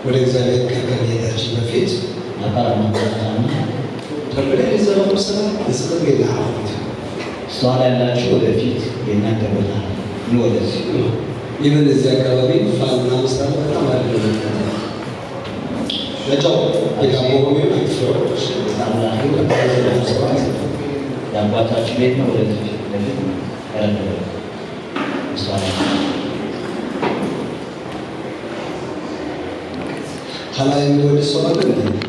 ወደ እግዚአብሔር ከመሄዳችን በፊት ተብለን የዘራው ስራ እስከ ሌላ ሷላ ያላችሁ ወደፊት የእናንተ ቦታ ነው። ወደዚህ ይህን እዚህ አካባቢ ፋና መስራት በጣም አድርገን ለጫው የካቦሚ ፍሮች አምላክ የአባታችሁ ቤት ነው። ወደዚህ ለፊት ያለው ሷላ ሀላይ ወደ ሷላ ነው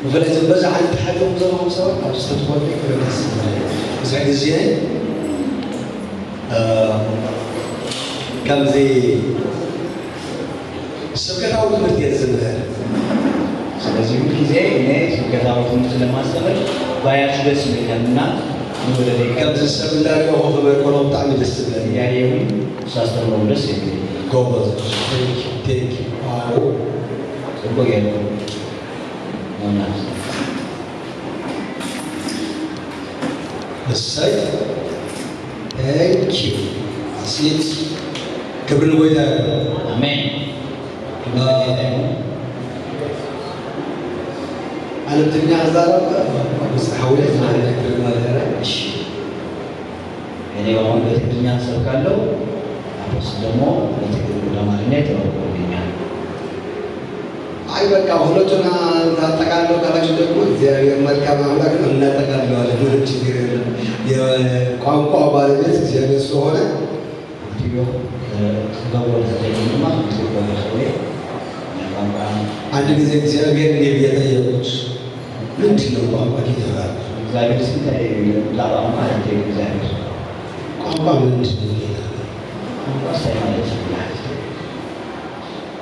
وفلازم بس عند حاجه مزرعه سواء او تستطيع فكره بس زي ازاي كم زي سبكتاو ትምህርት የዘመረ ስለዚህ ጊዜ እኔ ስብከታው ትምህርት ለማስተማር ባያችሁ ደስ ይለኛልና ወደ ላይ كم ሰብላሪ ሆኖ በቆሎም ጣም ደስ ይላል ያየው ሳስተምረው ደስ ይለኛል ጎበዝ ቴክ አዎ ወገን السيد thank you أسيت كبر الويدا آمين أنا بتبني عزارة بس حاولت مع الأكبر ما لها يعني وهم بتبني عزارة كله بس دمو بتبني لما نيت أو አይ በቃ ሁለቱን ታጠቃለው ካላችሁ ደግሞ እግዚአብሔር መልካም አምላክ ነው እናጠቃለዋለን። ምንም ችግር የለም። የቋንቋ ባለቤት እግዚአብሔር ስለሆነ አንድ ጊዜ እግዚአብሔር እንዲህ ብዬ ጠየቁት፣ ምንድን ነው ቋንቋ ጌታ? ቋንቋ ምንድን ነው ጌታ?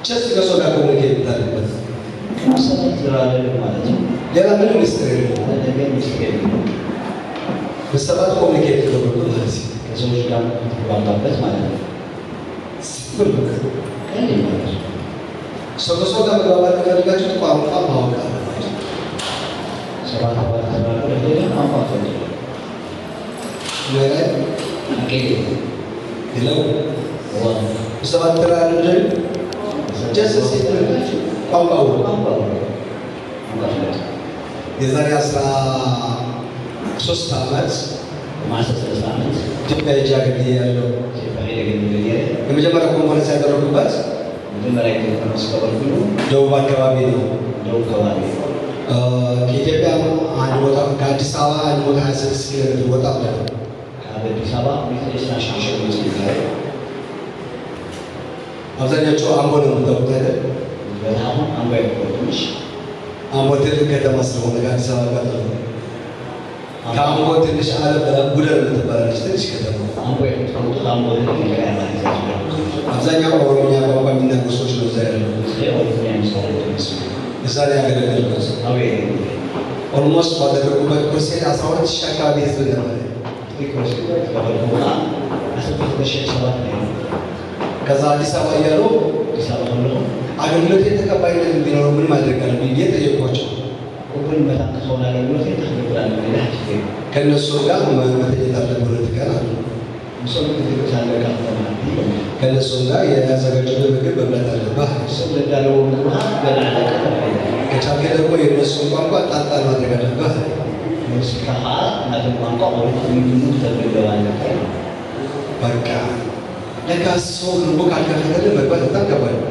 ቸስ ከሰው ጋር ኮሚኒኬት ታደርጋለህ ማለት ነው። ሌላ ምንም ሚስጥር የለም። በሰባት ኮሚኒኬት ተደርጎ ማለት ነው። ከሰዎች ጋር ባባበት ማለት ነው። ሰው ከሰው ጋር መግባባት ከፈልጋችሁ ቋንቋ ማወቅ አለባችሁ። ሰባት አባት ቋንቋ ፈልግ ማለት ሌላው ሰባት ተራራ ጀስት ሲተረጋችሁ ቋንቋው የዛሬ 13 ዓመት ኢትዮጵያ ሄጄ አገልግያለሁ። የመጀመሪያ ኮንፈረንስ ያደረጉበት ደቡብ አካባቢ ነው። ከኢትዮጵያ አንድ ቦታ ከአዲስ አበባ አንድ ቦታ 26 ኪሎ ሜትር ወጣ ብለን አዲስ አበባ አብዛኛዎቹ አምቦ ነው የምታውቁት አይደል? በጣም አምቦ ያቆጥሽ አምቦ ትልቅ ከተማ ስለሆነ ከአዲስ አበባ ጋር ነው። ከአምቦ ትንሽ አለፍ ጉደር የምትባላለች ትንሽ ከተማ አምቦ ያቆጥሽ አምቦ ትልቅ አብዛኛው ኦሮምኛ ቋንቋ የሚናገሩ ሰዎች ነው እዛ ያለው። እዛ ላይ ያገለገልኩት ኦልሞስት ባደረጉበት ፕሮሴስ 12,000 አካባቢ ህዝብ ነበር። ከዛ አዲስ አበባ እያሉ አገልግሎት ተቀባይነት እንዲኖረው ምን ማድረግ አለብኝ ብዬ ጠየኳቸው። ከእነሱ ጋር መተኛት አለበት ቀን ከእነሱም ጋር ያዘጋጁት ምግብ መብላት አለብህ። ከቻልክ ደግሞ የእነሱን ቋንቋ ጣጣ ማድረግ አለብህ። በቃ ለካ ሰው ልቡ ካልከፈተልህ መግባት በጣም ከባድ ነው።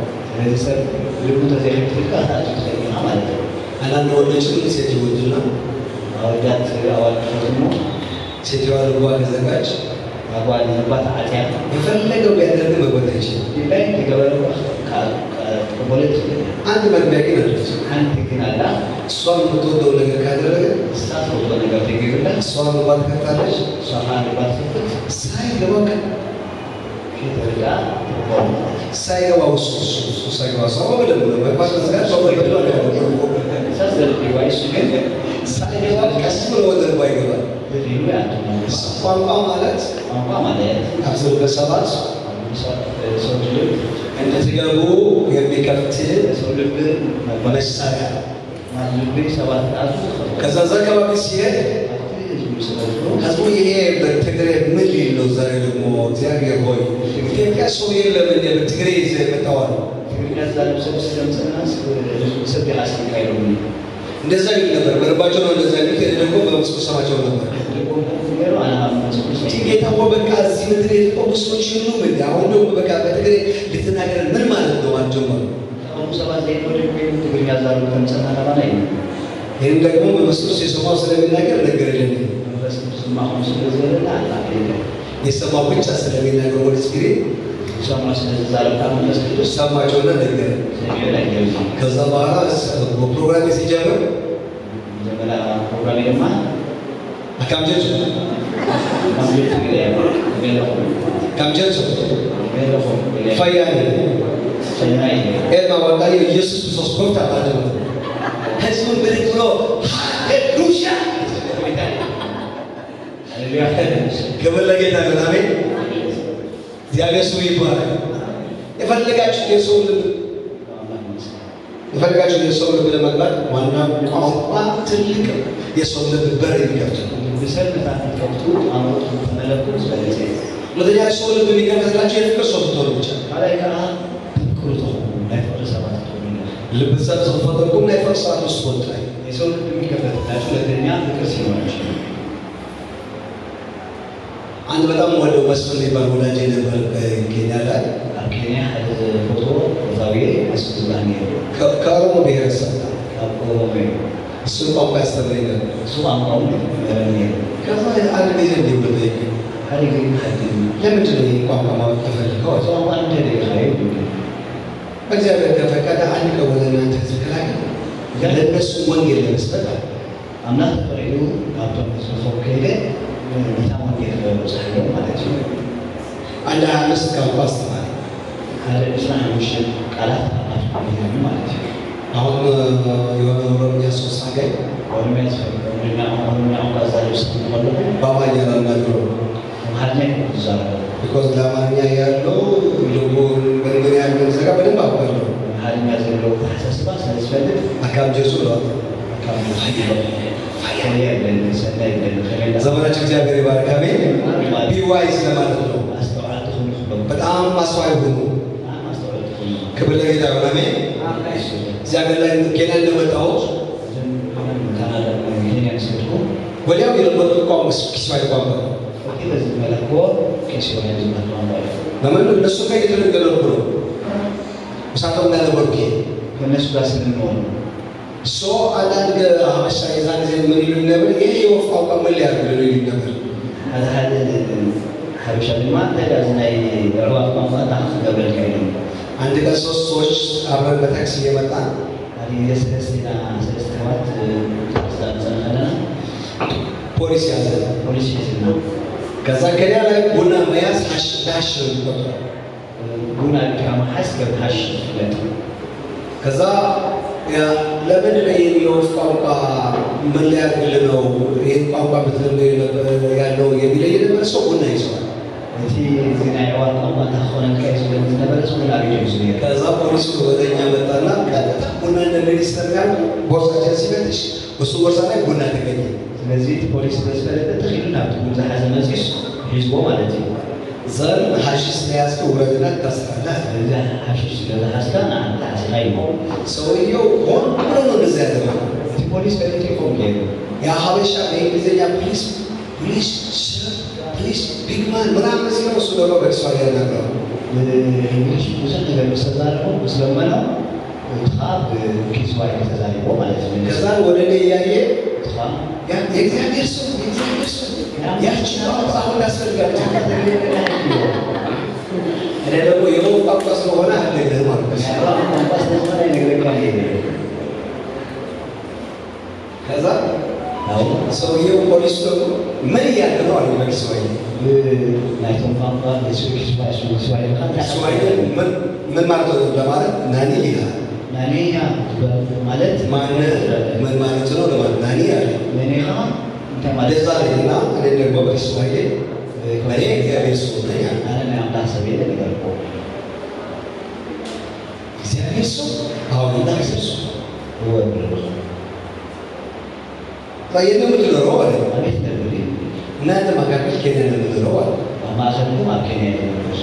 አንዳንድ ወንዶችም ሴት ይወዱና ሴትዋ ልቧ ከዘጋች የፈለገው ቢያደርግ መግባት አይችልም። አንድ መግቢያ ግን አለች። እሷ የምትወደው ነገር ካደረገ እሷ መግባት ከፍታለች። ሳይገባ እሱ ሳይገባ ሰው በደንብ ነው መግባት መዝጋት ሰው በደንብ ሳይገባ ቀስ ብሎ ወደ ልቧ ይገባል። ቋንቋ ማለት አስር በሰባት እንድትገቡ የሚከፍት መሳሪያ ከዛ አካባቢ ሲሄድ ነው ዛሬ ደግሞ እግዚአብሔር ሆይ ኢትዮጵያ ሰው የለም እንደ በትግሬ ይዘህ መጣዋል እንደዛ ይል ነበር በልባቸው ነው እንደዛ ይል ደግሞ በመስኮ ሰማቸው ነበር ጌታ ሆይ በቃ እዚህ ምድር የተቆሙ ሰዎች ሁሉ ምን አሁን ደግሞ በቃ በትግሬ ልትናገር ምን ማለት ነው አልጀመሩ ይህም ደግሞ በመስኮ የሰማው ስለሚናገር ነገር የለም የሰማው ብቻ ስለሚናገር ወደ ስፒሪት ሰማቸውና ነገር ከዛ በኋላ ፕሮግራም ሲጀምር አካምጀት ፈያኔ ኤርማ ወጣሪ ኢየሱስ ክርስቶስ ኮፍታ ማለት ነው ህዝቡን ብድግ ብሎ ሃሌሉያ ክብር ለጌታ ይሁን አሜን እግዚአብሔር ስሙ ይባረክ የፈለጋችሁ የሰው ልብ ለመግባት ዋና ቋንቋ ትልቅ የሰው ልብ በር የሚከፍት ሁለተኛ ሰው ልብ የሚከፍትላቸው የፍቅር ሰው ስትሆኑ ብቻ ልብ ሰብሰብ ፈጠርኩም ላይ ፈርሳት ውስጥ ወጥ ላይ የሰው ልብ የሚከፍትላቸው ሁለተኛ ፍቅር ሲኖራቸው አንድ በጣም ወደው መስፍን የሚባል ወዳጅ ነበር በኬንያ ላይ ኬንያ ፎቶ ዛዊዬ መስፍን ከኦሮሞ ብሔረሰብ እሱ ቋንቋ ያስተምረኝ ነበር እሱ ቋንቋው ከዛ አንድ ጊዜ እንዲህ ለምንድን ነው ይህ ቋንቋ ማወቅ ተፈልገው እግዚአብሔር ከፈቀደ አንድ ቀን ወደ እናንተ ትክላለ ለእነሱ ወንጌል ለመስጠት አምናት ፈሬዱ ካብቶም ዝፎ ከሄደ ጌታ ወንጌል ለመስጠት ማለት ነው አንድ 25 ቋንቋ አስተማሪ ካለ እስራኤል ውሽጥ ቃላት ማለት ነው አሁን የሆነ ኦሮምኛ ሶስት አገኝ ኦሮምኛ ቃዛል ውስጥ ነው በአማርኛ ለምናገሩ አማርኛ ይዛል ቢኮዝ ለአማርኛ ያለው ልቡን በእንግሊዝኛ ያለው ዘጋ በደንብ አውቃለሁ አማርኛ ዘለው ተሳስባ ስለስፈልግ አካም ጀሱ ነው አካም ዘመናችን እግዚአብሔር ይባርክ አሜን ቢዋይስ ለማለት ነው በጣም ማስተዋይ ሁኑ ክብር ለጌታ ይሁን አሜን እግዚአብሔር ላይ ኬንያ እንደመጣሁት ወዲያው የለመድኩት ቋንቋ ኪስዋሂሊ ቋንቋ ለምን እነሱ ጋር እየተነገርኩ ነው እሳተው እንዳነበርኩ ከእነሱ ጋር ስንኖር ሰው አንዳንድ ሀበሻ የዛን ጊዜ ምን ይሉኝ ነበር ይሄ የወፍ ቋንቋ ምን ሊያደርግ ነው ይሉኝ ነበር ሀበሻ ድማ ተጋዝናይ ሩዋት ቋንቋ ገብረልካ ነው አንድ ቀን ሶስት ሰዎች አብረን በታክሲ እየመጣን ፖሊስ ያዘ ከዛ ከዚያ ላይ ቡና መያዝ ዳሽ ቡና ከማሐስ ገብታሽ ከዛ ለምን የወፍ ቋንቋ ምን ሊያደርግልህ ነው ይህን ቋንቋ ብትለምድ ያለው የሚለይ ነበር ሰው ቡና ይዘዋል ከዛ ፖሊሱ ወደኛ መጣና ቀጥታ ቡና እንደሚኒስተር ጋር ቦርሳችን ሲመትሽ እሱ ቦርሳ ላይ ቡና ተገኘ ስለዚህ ፖሊስ በስፈለበት ኺሉን አብቱ ዛሐዘ መዚስ ህዝቦ ማለት ነው ዘር ሐሺሽ ለያዝከው ውረድና ታስራለህ ስለዚህ ሐሺሽ ለዛሐዝካ አንተ አስላይ ነው ሰውየው ሆን ብሎ ነው እንደዚያ ያደረገው ፖሊስ በቴሌፎን ጌሩ ያ ሀበሻ በእንግሊዝኛ ፕሊስ ቢግማን ምናምን ሲለው እሱ ደግሞ በኪስዋሂሊ ያናገረው እንግሊሽ ብዙ ነገር መሰዛለው ስለማለው ታብ ኪስዋሂሊ ተዛሪቦ ማለት ነው ከዛ ወደ እኔ እያየ የእግዚአብሔር ሰው ያችን ቋንቋ አሁን ያስፈልጋል እኔ ደግሞ የወፍ ቋንቋ ስለሆነ አልነግርህም አልኩት ከዛ ሰውየው ፖሊሱ ደግሞ ምን እያለ ነው አለ በኪስዋሂሊ ናይቶም ቋንቋ ኪስዋሂሊ ምን ማለት ነው ለማለት ናኒ ይላል ናኒ ማለት ምን ማለት ነው ለማለት ናኒ አለ ናኒኻ እንደዛ እና እኔ ደግሞ በኪስዋሂሊ እኔ እግዚአብሔር ሰው ነኝ አነ አምላክ ሰው ነገር እኮ እግዚአብሔር ሰው አሁን እንዳሰሱ ታየነ ምንድነው አለ እናንተ መካከል ኬንያ ነው ምንድነው አለ ማሰልኩ ማከኛ ያለበት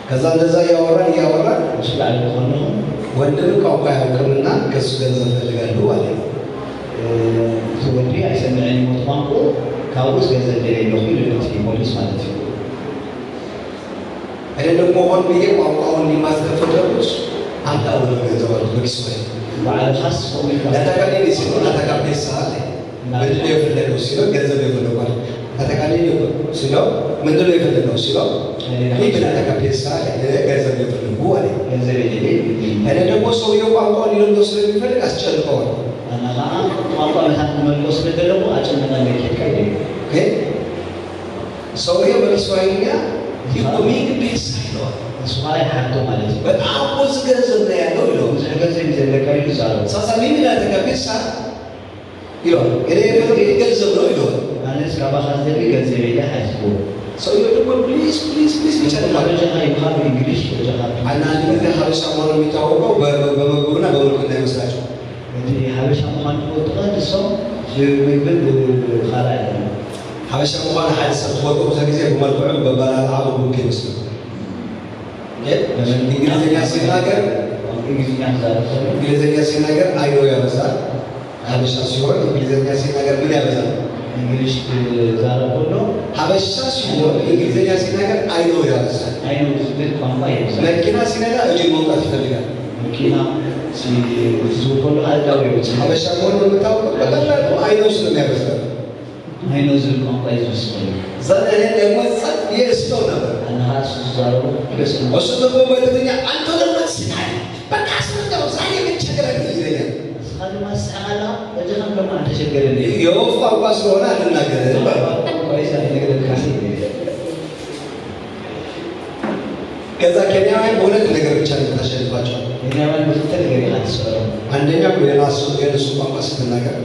ከዛ እንደዛ ያወራን ስላለ ሆኖ ወንድም ቋንቋ ያውቅምና ከሱ ገንዘብ ፈልጋለሁ አለ። ወንድም አይሰማኝ ሞት ቋንቋ ካውስ ገንዘብ የሌለው ይልልት ፖሊስ ማለት ነው። እኔ ደግሞ ሆን ብዬ ቋንቋውን ሊማስከፈተሉት አንተ አውሎ ገንዘብ አለ በኪሱ ላይ ባለ ኻስ ሆነ ለተቀበለ ሲሆን ለተቀበለ ሰዓት ምንድነው የፈለገው ሲለው ገንዘብ የፈለገው ለተቀበለ ሲለው ምንድነው የፈለገው ሲለው ይህ ለተቀበለ ሰዓት ገንዘብ የፈለገው አለ። ገንዘብ የሌለው እኔ ደግሞ ሰውየው ቋንቋውን ሊለምደው ስለሚፈልግ አስጨንቀዋል። እና ቋንቋ ለታን መልሶ ስለደረው አጨነና ለከከለ ሰውየው በስዋሂልኛ ኢኮኖሚክ ቤስ ነው ስዋይ ሀዶ ማለት ነው። በጣም ብዙ ገንዘብ ነው ያለው ይለው ገንዘብ ይዘለቃል ይዛሉ ሳሳ ምን ለተቀበሳ ይለው እኔ ገንዘብ ነው ይለው ማለት ካባኻስ ደግ ገንዘብ የለ ሐስቦ ሰውየው ደግሞ ፕሊዝ ይጨርማል። ይባል እንግሊዝ ተጃሃብ አንዳንድ ጊዜ ሀበሻ መሆኑ የሚታወቀው በመግቡና በመልኩ እንዳይመስላቸው እንጂ ሀበሻ መሆኑ ወጥቷል ሰው የምግብ ኻላ አይደለም ሀበሻ መሆኑ ሐዲስ ተወቀው ጊዜ በመልኩ በባላል አቡ ከይስ እንግሊዝኛ ሲናገር እንግሊዝኛ ሲናገር አይኖ ያበዛል። ሀበሻ ሲሆን እንግሊዝኛ ሲናገር ምን ያበዛል? እንግሊዝ ዛሬ ሁሉ ሀበሻ ሲሆን እንግሊዝኛ ሲናገር አይኖ ያበዛል። አይኖ ዝብል ቋንቋ ያበዛል። መኪና ሲነዳ እጅን መውጣት ይፈልጋል። መኪና ሲዙቆሎ አልዳው ይወጣል። ሀበሻ ሆኖ የምታውቀው በቀላሉ አይኖ ስለሚያበዛ አይኖ ዝብል ቋንቋ ይወስዳል። ዘጠኝ ደግሞ ጸጥ የስተው ነበር አናስ ዛሬ እሱ ደግሞ በትግርኛ አንተ ደግሞ ስታይ በቃ ስንተው ዛሬ ምን ችግር አለ ይለኛል። እስካሁን ማሰዓላ በጀሃም ለማ ተቸገረልኝ የወፍ ቋንቋ ስለሆነ አልናገርም ወይስ ነገር ካሲ ከዛ ኬንያውያን በሁለት ነገር ብቻ ነው ተሸንፏቸው። ኬንያውያን ብዙ ነገር ያላሰሩ አንደኛው የነሱ ቋንቋ ስትናገር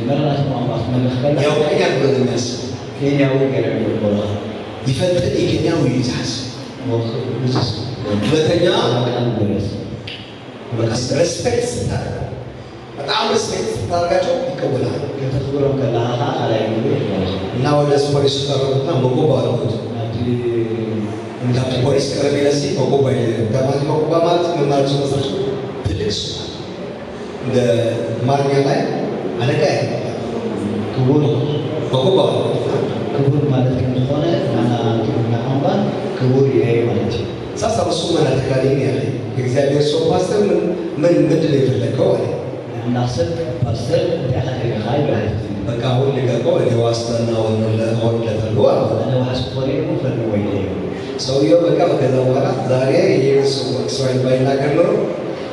መራራት ቋንቋ መለከለ ያውቀኛል ብሎ የሚያስብ ኬንያው ገረብ ይቆላ ይፈጥን የኬንያው ይዛስ ሁለተኛ ሬስፔክት ስታደርግ በጣም ሬስፔክት ስታደርጋቸው ይቀበላል። ከተግብሮም ከላሃ አላይ እና ወደ ፖሊስ ተጠሩትና መቆባ አልኩት እንደ ፖሊስ ቀረብ ይለሲ መቆባ መቆባ ማለት ምን ማለት ነው መሰለሽ? ትልቅ ሰው እንደ ማርኛ ላይ አለቃ ክቡር መቆባ ክቡር ማለት እንደሆነ እና አንባን ክቡር ይሄ ማለት ነው። ሳሳ እሱ ማለት ካለኝ ያለ እግዚአብሔር ሰው ፓስተር ምን ምንድን ነው የፈለከው አለ እና ሰጥ ፓስተር ያህል ሀይ ባይ በቃ አሁን ልቀቀው እኔ ዋስትና ሆን ለተልዋ እኔ ዋስ ቆሪ ነው ፈን ወይ ሰውየው በቃ ከዛ በኋላ ዛሬ የሰው እስራኤል ባይናገር ነው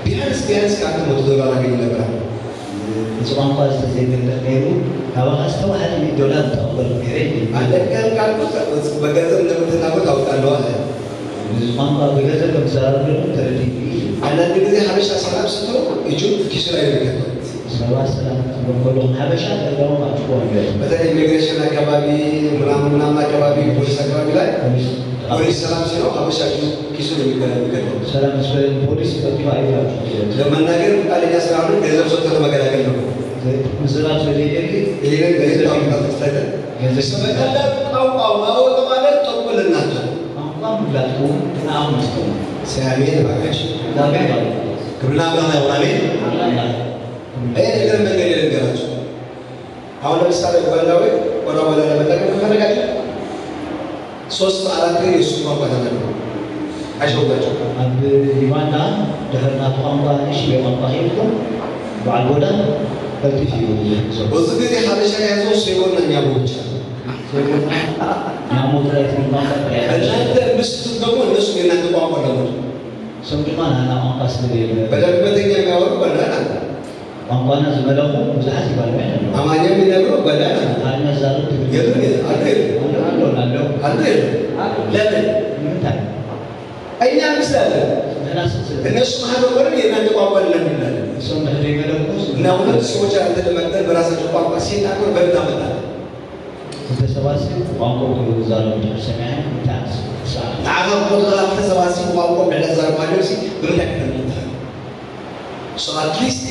ቢያንስ $100 አገኝ ነበር። ቋንቋ ዝተዘይገለገሉ ካባኻስ ተዋህደ $100 ተቀበል ገረይ አለቀን ካልኩት በገንዘብ እንደምትናገር ታውቃለህ አለ። ቋንቋ በገንዘብ ከምትሰራሩ ተረዲ አንዳንድ ጊዜ ሀበሻ ሰላም ስትለው እጁን ኪሱ ላይ ይገባል። ሰላም በቆሎ ሀበሻ ተጋው አጥቆ በተለይ ኢሚግሬሽን አካባቢ ምናምን አካባቢ ፖሊስ አካባቢ ላይ ፖሊስ ሰላም ሲለው ሀበሻ ኪሱ ላይ ይገባል። ሰላም ስለ ፖሊስ ተጥፋ አይታችሁ ለመናገር ፈቃደኛ ስላልሆነ ገንዘብ ሰጥቶ መገላገል ነው። ምስራች ለደግ ይሄን ገንዘብ ታውቃለህ? ገንዘብ ሰበቃለ ቋንቋ ማወቅ ማለት ተቆልና ቋንቋ ሙላቱ አሁን ነው ሲያሜን ባካች ዳጋ ክብርና አምላክ ነው አሜን። ይሄ ነገር መንገድ ልንገራችሁ። አሁን ለምሳሌ ወላዊ ወላ ለመጠቀም ከፈለጋችሁ 3-4 የሱ ቋንቋ ተናገሩ አይሾባቸው አብ ሊባና ደህና ቋንቋ እሺ የቋንቋ ሄልኩም ባልጎዳ በልቲፊ ብዙ ጊዜ ሀበሻ ያዘው ሲሆንኛ ብቻ ያሞት ላይ ቋንቋ እናንተ ምስት ደግሞ እነሱ የእናንተ ቋንቋ ደግሞ ሰምጥማን አና ቋንቋ ስለሌለ በደንበኛ የሚያወሩ በላና ቋንቋና ዝመለኹ ብዙሓት ይባሉ አማርኛ የሚነግሩ በላና አኛ ዛሩ የሉን አለ ለምን ምንታይ እኛ ምስላለን እነሱ ማህበር ወረድ የእናንተ ቋንቋ ለምንላለን ሰው እንደሄደ ይመለኩስ እና ሁለት ሰዎች አንተ ለመጠን በራሳቸው ቋንቋ ሲናገሩ በምን ታመጣለህ? ተሰባስብ ቋንቋው ዛሩ ሰማያ ታስ تعرف قدرة تسواسي وقوم على زار مالوسي بمتى so at least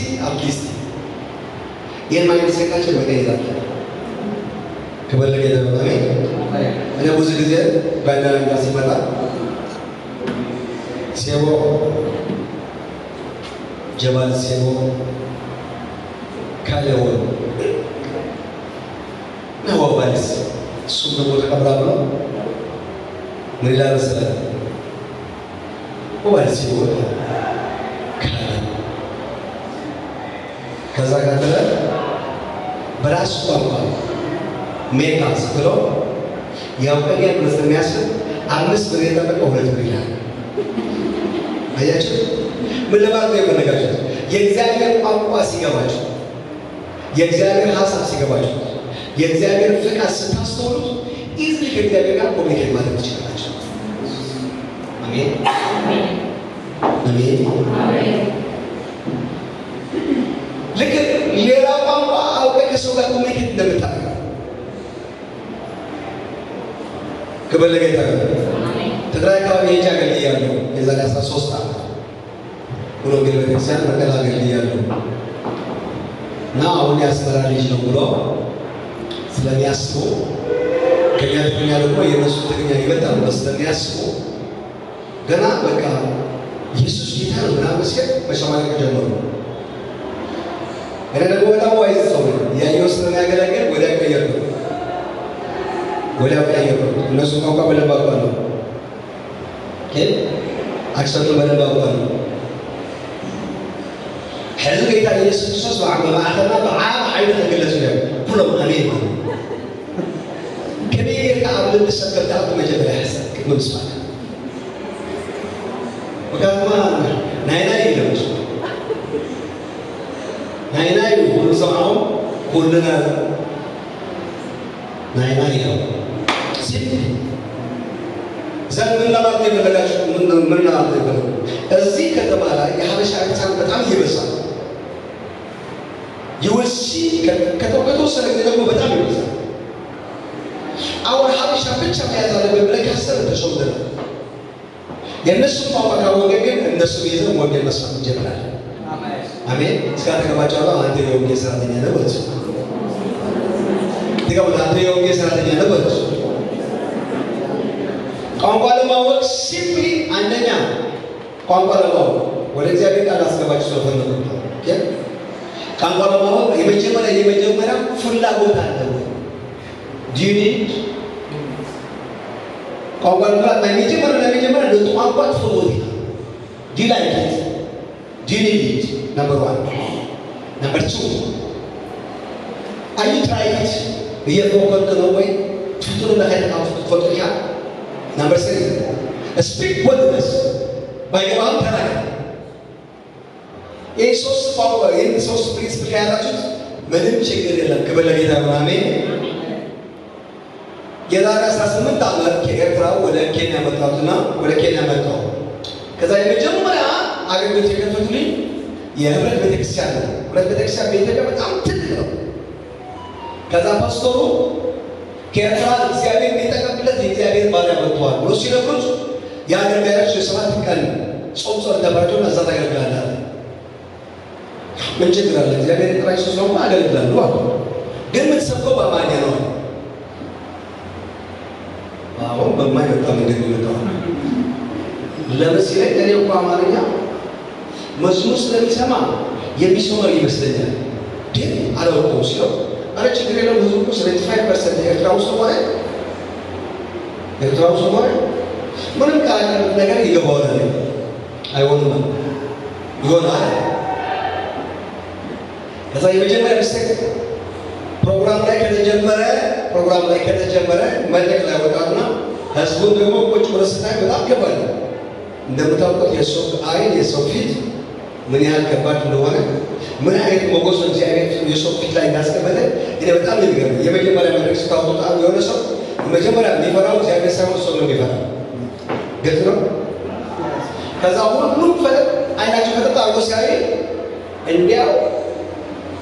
ين ما ينسى كاتش بقى يلا كبر لك يا እኔ ብዙ ጊዜ ባንዳና ሲመጣ ሴቦ ጀባል ሴቦ ካለው ነው ባልስ እሱ ደግሞ ተቀብራ ብሎ ምን ይላል መሰለህ? ባልስ ሴቦ ከዛ ቀጥለ በራሱ ቋንቋ ሜካስ ብሎ ያውቀኛል ብሎ ስለሚያስብ 5 ብር የጠበቀው 2 ብር ይላል። አያችሁ ምን ለማለት ነው የፈለጋችሁት? የእግዚአብሔር ቋንቋ ሲገባችሁ፣ የእግዚአብሔር ሀሳብ ሲገባችሁ፣ የእግዚአብሔር ፍቃድ ስታስተውሉት ኢዝሊ ከእግዚአብሔር ጋር ኮሚኒኬት ማድረግ ትችላላችሁ። አሜን አሜን። ልክ ሌላ ቋንቋ አውቀህ ከሰው ጋር ኮሚኒኬት እንደምታደርግ ክብር ለጌታ ይሁን። ትግራይ አካባቢ ሄጄ አገልግያለሁ። የዛሬ 13 ዓመት ወንጌል ቤተክርስቲያን መቀሌ አገልግያለሁ እና አሁን የአስመራ ልጅ ነው ብሎ ስለሚያስቡ ከኛ ትግርኛ ደግሞ የነሱ ትግርኛ ይበልጣል ብሎ ስለሚያስቡ ገና በቃ ኢየሱስ ጌታ ነው ምናምን ሲል መሸማቀቅ ጀመሩ። እኔ ደግሞ በጣም ዋይዝ ሰው ነኝ። ያየው ስለሚያገለግል ወዲያው ቀየርኩ። እነሱ ቋንቋ በደንብ አውቃለሁ፣ አክሰንቱ በደንብ አውቃለሁ። ሕዚ ጌታ ኢየሱስ ክርስቶስ በማዕተና ብዓብ ዓይኑ ተገለጹ እዮም ኩሎም ኣሜን። ከመይ ጌርካ ኣብ ልቢ ሰብ ከብታቱ መጀመርያ ሓሳብ ክትምምስማት ምክንያቱማ ናይና እዩ ለምሱ ናይና እዩ ኩሉ ሰምዖም ኩሉና ናይና እዩ ዘን ምን ለማለት የፈለጋችሁ ምን ለማለት የፈለጉ እዚህ ከተማ ላይ የሀበሻ ቤተሰብ በጣም ይበዛል። ይወሲ ከተወሰነ ጊዜ ደግሞ በጣም ይበዛል። አሁን ሀበሻ ብቻ መያዝ አለብን ብለህ ካሰብን ተሸውደናል። የእነሱ ቋንቋ ካወቀ ግን እነሱ ይዘን ወንጌል መስማት እንጀምራለን። አሜን። እስካተገባቸዋለሁ አንተ የወንጌል ሰራተኛ ነህ በሉ። አንተ የወንጌል ሰራተኛ ነህ በሉ። ቋንቋ ለማወቅ ሲምፕሊ አንደኛ ቋንቋ ለማወቅ ወደ እግዚአብሔር ቃል አስገባችሁ ስለፈለጉ ቋንቋ ለማወቅ የመጀመሪያ ፍላጎት አለ ወይ? ዱ ዩ ኒድ ቋንቋ ለማወቅ ለመጀመሪያ ለቋንቋ ትፈልጉት ዱ ዩ ላይክ ኢት ዱ ዩ ኒድ ኢት ነምበር 1 ነምበር 2 አር ዩ ትራይንግ ኢት እየሞከርክ ነው ወይ? ትክክል ለሀይል አፍጥፎጥካ ነምበር 3 ስፒክ ቦልድነስ ባይገባም ተናገር። ይህ ሶስት ፕሪንስፕል ከያዛችሁት ምንም ችግር የለም። ክብር ለጌታ ይሁን። አሜን። የዛሬ 18 ዓመት ከኤርትራ ወደ ኬንያ መጣሁትና ወደ ኬንያ መጣሁ። ከዛ የመጀመሪያ አገልግሎት የከፈቱልኝ የህብረት ቤተክርስቲያን ነው። ህብረት ቤተክርስቲያን በኢትዮጵያ በጣም ትልቅ ነው። ከዛ ፓስቶሩ ከኤርትራ እግዚአብሔር የሚጠቀምለት የእግዚአብሔር ባሪያ መጥተዋል ብሎ ሲነግሩት የአገልጋዮች የ7 ቀን ጾም ጸሎት ነበራቸውና እዛ ታገለግላለህ። ምን ችግር አለ? እግዚአብሔር የጠራኝ ሰው ስለሆንኩ አገለግላለሁ አሉ። ግን የምትሰብከው በአማርኛ ነው። አሁን በማይወጣ መንገድ የሚመጣው ለምን ሲለኝ እኔ እኮ አማርኛ መዝሙር ስለሚሰማ የሚሰማው ይመስለኛል ግን አላውቀውም ሲለው አረ ችግር የለውም ህዝቡ እኮ 75% ኤርትራ ውስጥ ሆነ ምንም ካላቀረብ ነገር ይገባዋል። አይሆንም ይሆናል። ከዛ የመጀመሪያ ሚስቴክ ፕሮግራም ላይ ከተጀመረ መድረክ ላይ ወጣና ህዝቡን ደግሞ ቁጭ ብሎ ስታይ በጣም ከባድ ነው። እንደምታውቁት የሰው አይን የሰው ፊት ምን ያህል ከባድ እንደሆነ ምን አይነት ሞገስ እግዚአብሔር የሰው ፊት ላይ እንዳስቀመጠ እኔ በጣም የሚገርም የመጀመሪያ መድረክ ስታወጣ የሆነ ሰው መጀመሪያ የሚፈራው እግዚአብሔር ሳይሆን ሰው ነው የሚፈራው። ግልጽ ነው። ከዛ ሁሉም አይናቸው ፈጠጥ አድርጎ ሲያይ እንዲያው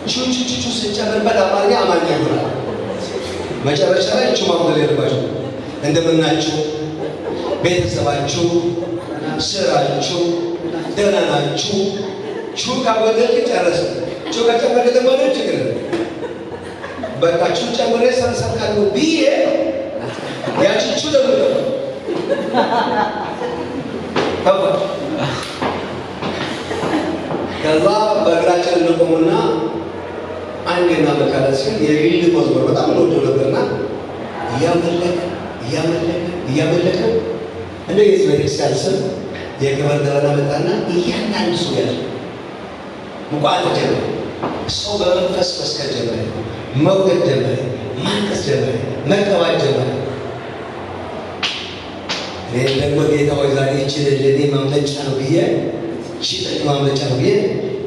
ቹቹቹቹ ስንጨምርበት አማርኛ ይሆናል። መጨረሻ ላይ ቹ ማጉደል የለባቸው። እንደምናችሁ፣ ቤተሰባችሁ፣ ስራችሁ ደህና ናችሁ? ቹ ካጎደልክ ጨረሰ። ቹ ከጨመርክ ደግሞ ችግር በቃ ቹ ጨምሬ ሰብሰብ ካልኩ ብዬ ያቺ ከዛ በእግራችን እንቆምና አንዴና በካለ ሲል የግል መዝሙር በጣም እንወደው ነበርና እያመለከ እንደ የዚህ ቤተክርስቲያን ስም የክብር ደበና መጣና እያንዳንዱ ሰው ያለ ሙቋት ጀመረ። ሰው በመንፈስ መስከር ጀመረ፣ መውደድ ጀመረ፣ ማንቀስ ጀመረ፣ መቀባት ጀመረ። እኔ ደግሞ ጌታ ሆይ ዛሬ ይችል ለኔ ማምለጫ ነው ብዬ ማምለጫ ነው ብዬ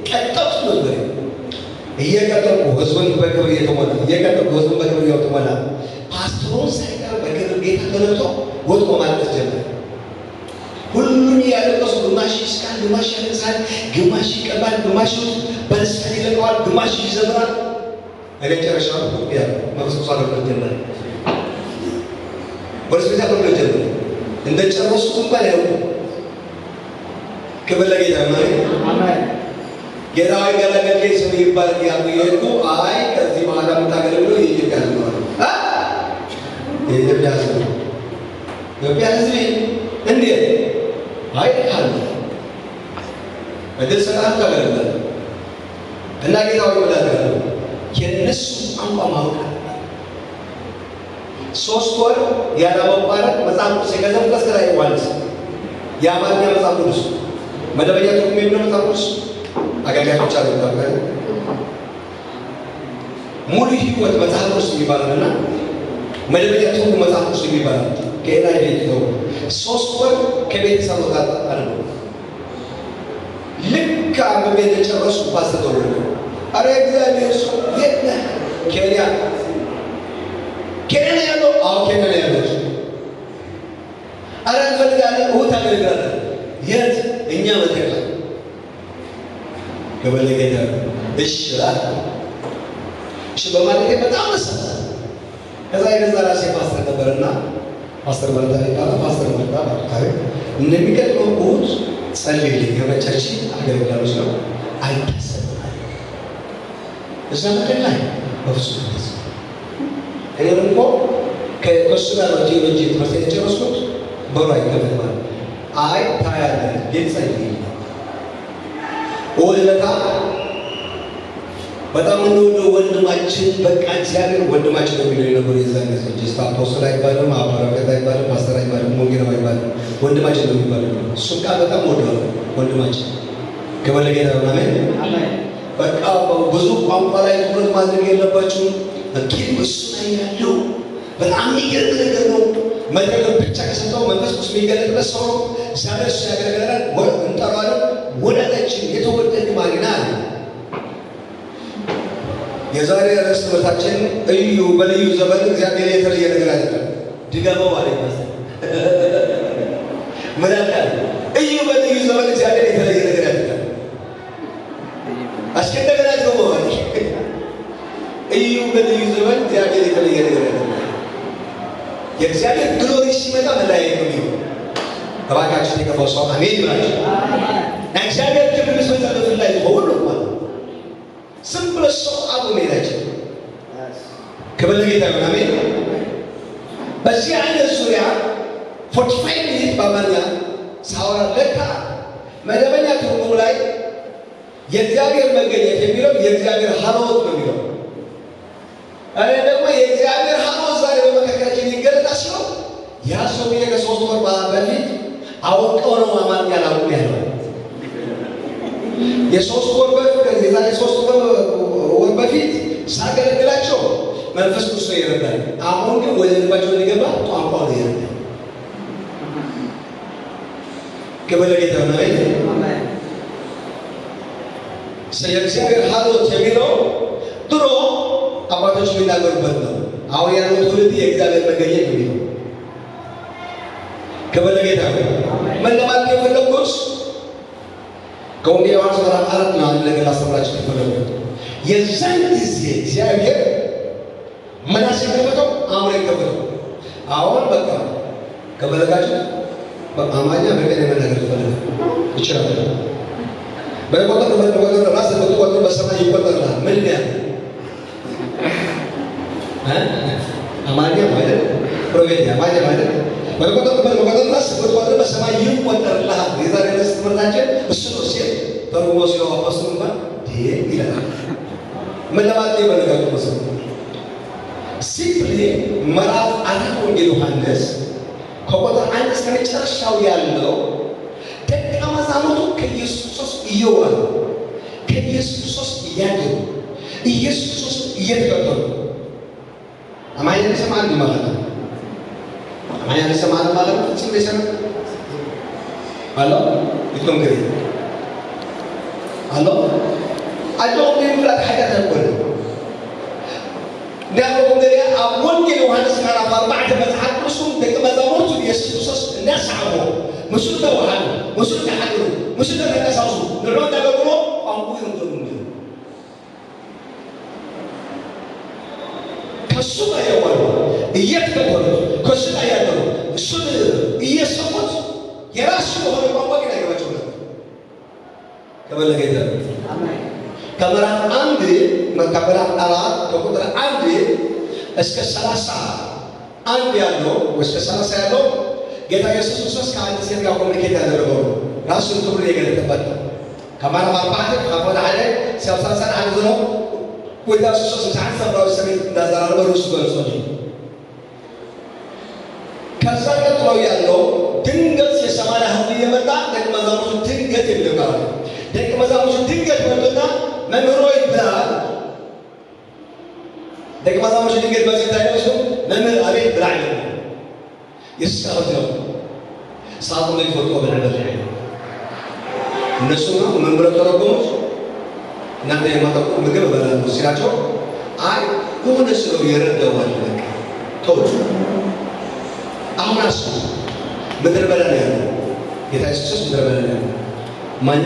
ቀጠልኩ ነበር። እየቀጠልኩ ህዝቡን በክብር እየተሞላ እየቀጠልኩ ህዝቡን በክብር እየተሞላ ፓስተሩን ሳይቀር በክብር ጌታ ተለብጦ ወጥቶ ማልቀስ ጀመረ። ሁሉን ያለቀሱ ግማሽ ይስቃል፣ ግማሽ ያለቅሳል፣ ግማሽ ይቀባል፣ ግማሽ በልሳን ይለቀዋል፣ ግማሽ ይዘምራል። እኔ ጨረሻው ያ መፍሰሱ አለበት ጀመረ። ወርስቤታ ብሎ ጀመረ። እንደ ጨረሱት እንኳን ያው ክብር ለጌታ ነው። አሜን። ጌታ ያገለገለ ሰው ይባል ያልኩ አይ ከዚህ በኋላ የምታገለግለው የኢትዮጵያ ሕዝብ ነው። የኢትዮጵያ ሕዝብ ነው። ኢትዮጵያ ሕዝብ እንዴት አይ ካለ በደስ ሰዓት ታገለግላል እና ጌታው ይወዳል የነሱ ቋንቋ ማወቅ 3 ወር ያለማቋረጥ መጽሐፍ ቅዱስ የገዘምበት ከላይ ዋልስ የአማርኛ መጽሐፍ ቅዱስ መደበኛ ትርጉም የሚለው መጽሐፍ ቅዱስ አጋጋዮች አሉ ተባለ ሙሉ ህይወት መጽሐፍ ቅዱስ ይባላልና መደበኛ ትርጉም መጽሐፍ ቅዱስ ይባላል። ከሌላ ቤት ነው 3 ወር ከቤተሰብ ጋር አለው ልክ አንበቤ ተጨረሱ ፓስተር ነው አረ እግዚአብሔር ሰው የት ነህ? ኬንያ ያለው ኬንያ ያለው አረ እንፈልጋለን ታገለግላለህ የት እኛ መተከል ገበለገታ እሺ በማለት በጣም መሰለ። ከዛ የገዛ ራሴ ፓስተር ነበርና ፓስተር ማለት አይባል ፓስተር ማለት አባታሪ እንደሚቀጥለው እሑድ ጸልይልኝ የመጨረሻ አገልግሎት ነው አይታሰብም እዛ መከራ በፍጹም እኔ ደግሞ ከእሱ ጋር ነው ቴዎሎጂ ትምህርት የጨረስኩት በሩ አይከፈትም አይ ታያለህ ጌጸልይ ወለታ በጣም ነው ወንድማችን በቃ እግዚአብሔር ወንድማችን ነው የሚለው ነበር። የዛን ጊዜ ጀስት አፖስቶል አይባልም፣ አባራቀት አይባልም፣ ፓስተር አይባልም፣ ወንጌላዊ አይባልም፣ ወንድማችን ነው የሚባለው። እሱን ቃል በጣም ወደዋል ወንድማችን ከበለጌታ ነው። አሜን። በቃ ብዙ ቋንቋ ላይ ትኩረት ማድረግ የለባችሁም። ግን እሱ ላይ ያለው በጣም የሚገርም ነገር ነው። መድረክ ብቻ ከሰጠው መንፈስ ቅዱስ የሚገለጥበት ሰው ነው። ዛሬ እሱ ያገለግላል። እንጠራዋለን። ወዳጃችን የተወደድክ ማግና አለ። የዛሬ ርዕስ ትምህርታችን እዩ በልዩ ዘመን እግዚአብሔር የተለየ ነገር ያደርጋል። ድገመው ማለት ነው። ምን አለ? እዩ በልዩ ዘመን እግዚአብሔር የተለየ ነገር ያደርጋል። አስከተገና ድገመው ማለት እዩ በልዩ ዘመን እግዚአብሔር የተለየ ነገር ያደርጋል። የእግዚአብሔር ግሎሪ ሲመጣ መለያየት ነው የሚሆነው። እባካችሁ የገባው ሰው አሜን ይላችሁ። እግዚአብሔር ክብር ሲመጣበት ላይ ሁሉ ማለት ዝም ብሎ ሰው አቡ ሜዳችን ክብር ለጌታ ይሁን። አሜን። በዚህ አይነት ዙሪያ 45 ሚኒት በአማርኛ ሳወራ ለካ መደበኛ ትርጉም ላይ የእግዚአብሔር መገኘት የሚለው የእግዚአብሔር ሀልዎት ነው የሚለው። እኔ ደግሞ የእግዚአብሔር ሀልዎት ዛሬ በመካከላችን ይገለጣ ሲሆን ያ ሰውዬ ከ3 ወር በፊት አውቀው ነው አማርኛ ላቁም ያለው የ3 ወር በፊት የዛሬ 3 ወር በፊት ሳገለግላቸው መንፈስ ቅዱስ ነው ይረዳል። አሁን ግን ወደ ልባቸው ሊገባ ቋንቋ ነው ይረዳል። ክብር ለጌታ ይሁን። አሜን። የእግዚአብሔር ሀልዎት የሚለው ድሮ አባቶች የሚናገሩበት ነው። አሁን ያለው ትውልድ የእግዚአብሔር መገኘት የሚለው ክብር ለጌታ ይሁን። ምን ለማለት የፈለኩት ከወንጌል ዮሐንስ ምዕራፍ 4 ነው አንድ ነገር ላስተምራችሁ የፈለኩት። የዛን ጊዜ እግዚአብሔር መናስ የከፈተው አእምሮ የከፈተው አሁን በቃ ከፈለጋችሁ በአማርኛ በቀን መናገር ፈለገ ይችላል። በቆጠር ራስ በቆጠር በሰማይ ይቆጠራል። ምን ነው አማርኛ ማለት ፕሮቬንያ ማለት በቆጠርና ስትቆጥር በሰማይ ይቆጠርልሃል። የዛሬ ዕለት ትምህርታችን እሱ ነው ሲል ተርጉሞ ሲለው አፖስቶል እንኳን ይላል። ምን ለማለት ይፈልጋል? ሲምፕሊ ምዕራፍ 4 ወንጌል ዮሐንስ ከቁጥር 1 እስከ መጨረሻው ያለው ደቀ መዛሙርቱ ከኢየሱስ ክርስቶስ እየዋሉ ከኢየሱስ ክርስቶስ እያደሩ ኢየሱስ ክርስቶስ እየተከተሉ አማኝ ሰማን ማለት ነው። አማኝ ሰማን ማለት ነው። እዚህ ለሰማ አሎ ይተንገሪ አሎ አጆም ይብላት ሐዳት ነበር ዳው ወንጌል ወንጌል ዮሐንስ ምዕራፍ 4 መጽሐፍ ቅዱስን ደቀ መዛሙርቱ ኢየሱስ ክርስቶስ እንዳሳቡ مسلم توحد مسلم تحدث مسلم تكساسو نرون تقولوا أنقول ينتظرون كسوة يا ولد يكتبون كسوة يا ولد السنة يسقط يراسو هذا ما كنا يواجهونه كمال كذا كمال عندي ما كمال أراد كمال عندي اسكت سلاسة عندي أنو واسكت سلاسة أنو ጌታ ኢየሱስ ክርስቶስ ከአንድ ሴት ጋር ኮሚኒኬት ያደረገው ራሱን ክብር የገለጠበት ከማራ ማባተ ከሆነ አለ ሲያሳሳን አንዱ ነው ወደ ኢየሱስ ክርስቶስ ሰብራው ሰሜት እንዳዛራው በሩስ በርሶኝ ከዛ ቀጥሎ ያለው ድንገት የሰማና ህዝብ የመጣ ደቀ መዛሙርቱ ድንገት ይልቃሉ። ደቀ መዛሙርቱ ድንገት መጡና መምህር ሆይ ብለዋል። ደቀ መዛሙርቱ ድንገት በዚህ ታይተው መምህር አቤት ብለዋል። يستخدم صار ما يفوتوا بالعبد يعني النسوة من بلاد ربهم نحن ما تقول مجمع بلاد مسيراتهم أي هو نسوة يرد والدك توج أو نسوة بدر بلاد يعني يتأسس بدر بلاد يعني من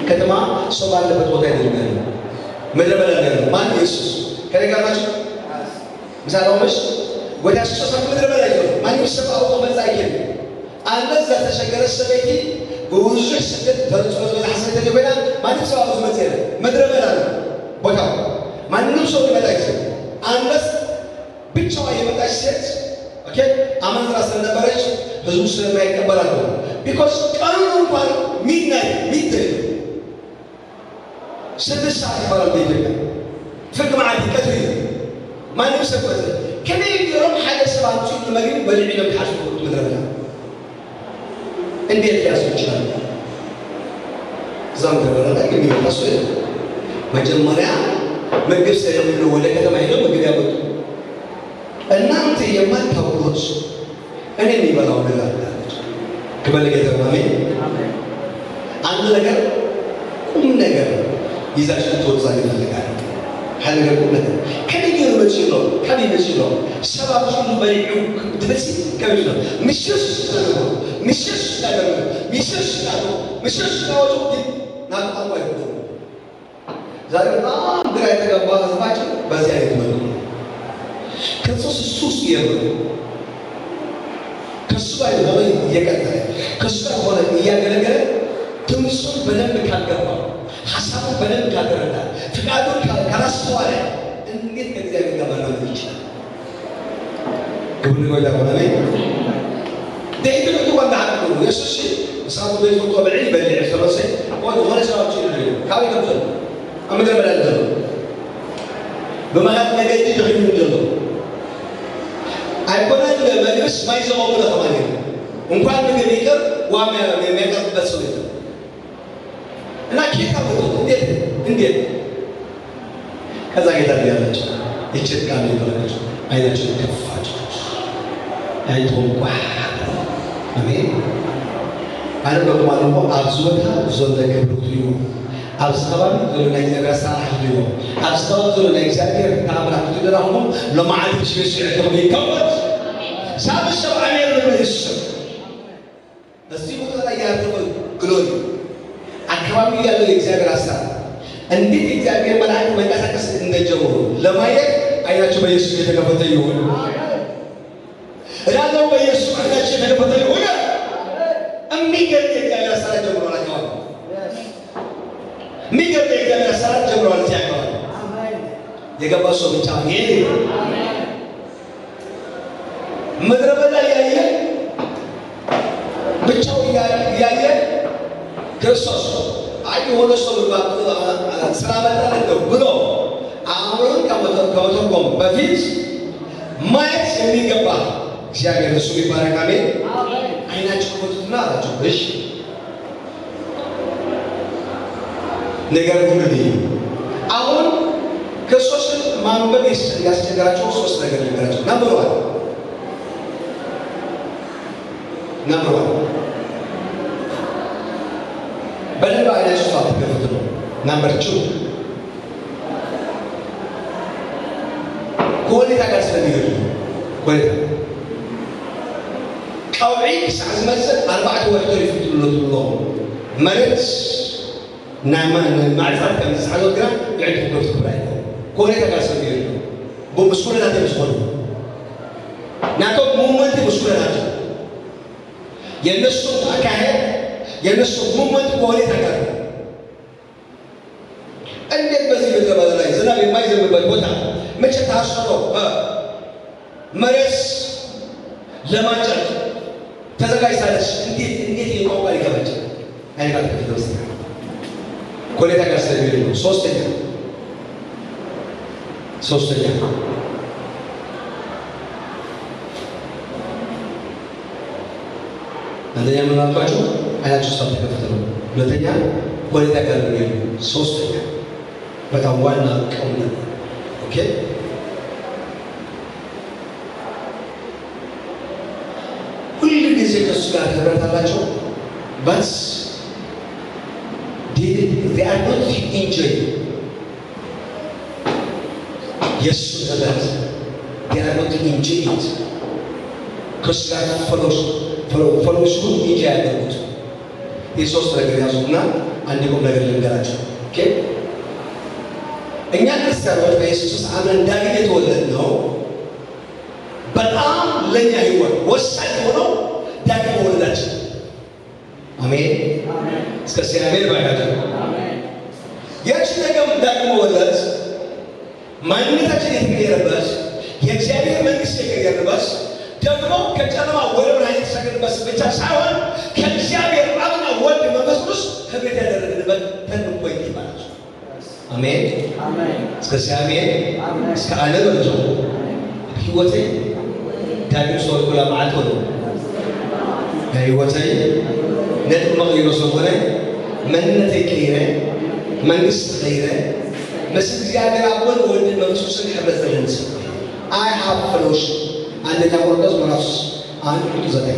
كتما سوال لبتوتة يعني بدر بلاد يعني من يسوع كذا كذا مثلا مش ወደ አስተሳሰብ ምድረ በዳ ይዞ ማን ይሰፋው ተመጻየን አንበዛ ተሸገረ ሰበይቲ በውዙ ስደት ተርጾት በሐሰተ ገበና ማን ይሰፋው ተመጻየን ምድረ በዳ ቦታው ማንንም ሰው ሊመጣ ይችላል። አንበስ ብቻዋ የመጣች ሴት ኦኬ አመንዝራ ስለነበረች ህዝቡ ስለማይቀበላት ነው። ቢኮዝ ቀኑ እንኳን ሚድናይት ስድስት ሰዓት ይባላል በኢትዮጵያ ፍርድ ማዕድ ቀትሪ ማንም ሰበት كمية يوم حاجة سبعة تشوف المجنون بدعي لك حاجة مدرسة. إندي الناس بتشتغل. زمان ترى لا كمية تصوير. ما جمّريا ما جبت سيرة من الأول كذا ما يلوم ما جري أبد. النام تيجي ما تقولش. أنا اللي بلاو نلا. كمال كذا مامي. أنا لقى كم نجار. إذا شفت توصل للنجار. هل نقول لك كم يجيله بتشيله كم يبتشيله سبب شنو بيعوك تبتشي كم يجيله مشيش لا وجود نعم الله يقول زاري نعم دراية كبار زباج بزيادة منه كنصوص السوس يبغى كسبة يبغى يكذا كسبة يبغى يكذا تنصون بلد كذا حسابه بلد كذا فقادون كراس سوالة إنك كذا بيجابنا بيجي كم نقول لك ولا ليه ده يدل على أن عقله يسوسي صاروا بيجوا طبيعي بدي عسرسي ولا صار شيء غيره كاوي كمسون أما ده بلد ده بما هذا ما جاي تجري من جلده أيقونة المجلس ما يسمعوا ولا ثمانية ومكان بيجيكر وما يمكن بسويته أنا كيف أقول إندي كذا كذا بيعمل يجد كامل يبغى أيضا يجد كفاج أيضا واحد أمين أنا بقول معلومة أبزوتها زودة كبرتيو أبزتها زودة نيجا سارحتيو أبزتها زودة نيجا كامل حتى لهم لما عاد تشوي شيء كم يكمل سام الشباب أمير المجلس بس يقول هذا يعرفون كلون أكرامي يالله يجزاك راسا أنتي تجزاك ملاك ما يكسر إندجمو لما يه أيها شو بيسوي تكفتيو رانو بيسوي أيها شو تكفتيو أمي قال يجزاك راسا جمرو على كمان مي قال يجزاك راسا جمرو على كمان يجاب بسوا بيجامعين مدربة لا يأيه እያየ ክርስቶስ አይ የሆነ ሰው ስራ መጣለት ነው ብሎ አእምሮን ከመተርጎም በፊት ማየት የሚገባ እግዚአብሔር እሱ ይባረክ። አሜን። አይናችሁ ከፈቱትና አላቸው እሺ ነገር ሁሉ አሁን ክርስቶስን ማንበብ ያስቸገራቸው ሶስት ነገር ልንገራቸው። ነምበር ዋን በደንብ አይናችሁ ሳትከፍቱ ነው። ነምበር ቱ ከሁኔታ ጋር ስለሚሄዱ ሁኔታ ቀውዒ ክሳዕ ዝመፅእ 4 ወሕቶ ይፍትሉሎ ትብሎ መሬት ማዕዛት ከም ዝሓዞ ግራ ይዕድም ከፍቱ ክብራ ከሁኔታ ጋር ስለሚሄዱ በምስኩልናት የምስኮኑ ናቶም ሙመንት ምስኩል ናቸው። የእነሱ አካሄድ የእነሱ ሙመንት ከሁኔታ ጋር እንዴት በዚህ ምድረ በዳ ላይ ዝናብ የማይዘንብበት ቦታ መቼ ታስሮ መሬት ለማጨድ ተዘጋጅታለች። እንዴት የቋንቋ ሊገባች አይነት ተደረሰ ከሁኔታ ጋር ስለሚሄዱ ነው። ሶስተኛ አንደኛ ምን አልኳችሁ? አይናችሁ ሳትከፍቱ ነው። ሁለተኛ ሁኔታ ጋር ነው። ሶስተኛ በጣም ዋና ቀውና ኦኬ ሁሉ ጊዜ ከሱ ጋር ተበረታላችሁ but they are not enjoying የሱ ዘበት they are not enjoying it ከሱ ጋር ፎሎሽን እንጂ ያደርጉት የሶስት ነገር ያዙና አንድ ቁም ነገር ልንገራችሁ። ኦኬ እኛ ክርስቲያኖች በኢየሱስ አምነን ዳግም የተወለድነው በጣም ለኛ ህይወት ወሳኝ ሆነው ዳግም መወለዳችን። አሜን እስከ ሲያሜን ባያችሁ ያቺ ነገር ዳግም መወለድ ማንነታችን የተቀየረበት የእግዚአብሔር መንግስት የተቀየረበት ደግሞ ከጨለማ ወደ ብርሃን የተሻገርንበት ብቻ ሳይሆን ከእግዚአብሔር አብና ወልድ መንፈስ ቅዱስ ህብረት ያደረግንበት ተንኮ ይባላል። አሜን እስከ ሲያሜን እስከ ዓለም ወልጆ ህይወቴ ዳግም ሰው ኩላ ማዓት ሆኖ ህይወቴ ነጥ መቅይሮ ሰው ሆነ መንነቴ ቀይረ መንግስት ቀይረ መስል እግዚአብሔር አብን ወልድ መንፈስ ቅዱስን ህብረት ዘለንስ I have fellowship አንደኛ ቆሮንቶስ ምዕራፍ 1:9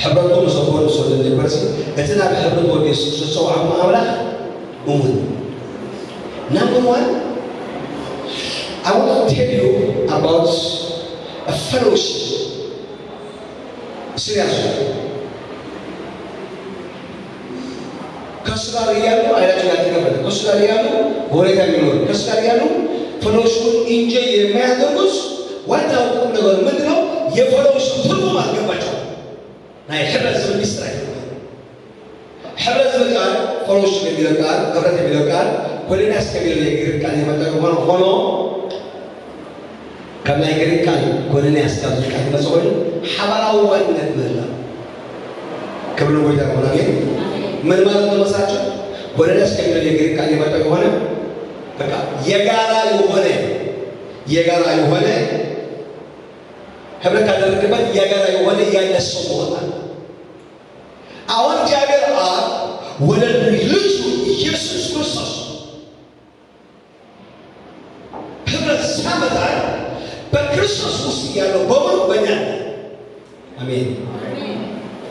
ሕብረቶም ሰቦን ሰደን ይበርሲ እትና በሕብረት ወደ ኢየሱስ ሰው አምላክ እሙን Number 1 I want to tell you about a fellowship. Seriously. ከስጋር ያሉ አይላችሁ ያልተከፈለ ከስጋር ያሉ ወሬታ የሚኖር ከስጋር ያሉ fellowship ኢንጆይ የሚያደርጉት ዋናው ቁም ነገር ምንድነው? የfellowship ትርጉም አልገባቸው ናይ ሕብረት ዝብል ሚስጥር ሕብረት ዝብል ቃል fellowship የሚለው ቃል ሕብረት የሚለው ቃል ኮሊናስ ከሚለው የግሪክ ቃል የመጣ ሆኖ ከላይ ግሪክ ቃል ኮሊናስ ቃል መጽሐፍ ሐዋራዊነት ማለት ከብሎ ወይታ ሆነ ምን ማለት ነው መሳቸው? ኮሊናስ ከሚለው የግሪክ ቃል የመጣ ሆነ በቃ የጋራ የሆነ ሕብረት ካደረገበት የጋራ የሆነ ያነሰው ቦታ አሁን እግዚአብሔር አብ ወደ ልጁ ኢየሱስ ክርስቶስ ሕብረት ሲያመጣ በክርስቶስ ውስጥ ያለው በሙሉ በእኛ አሜን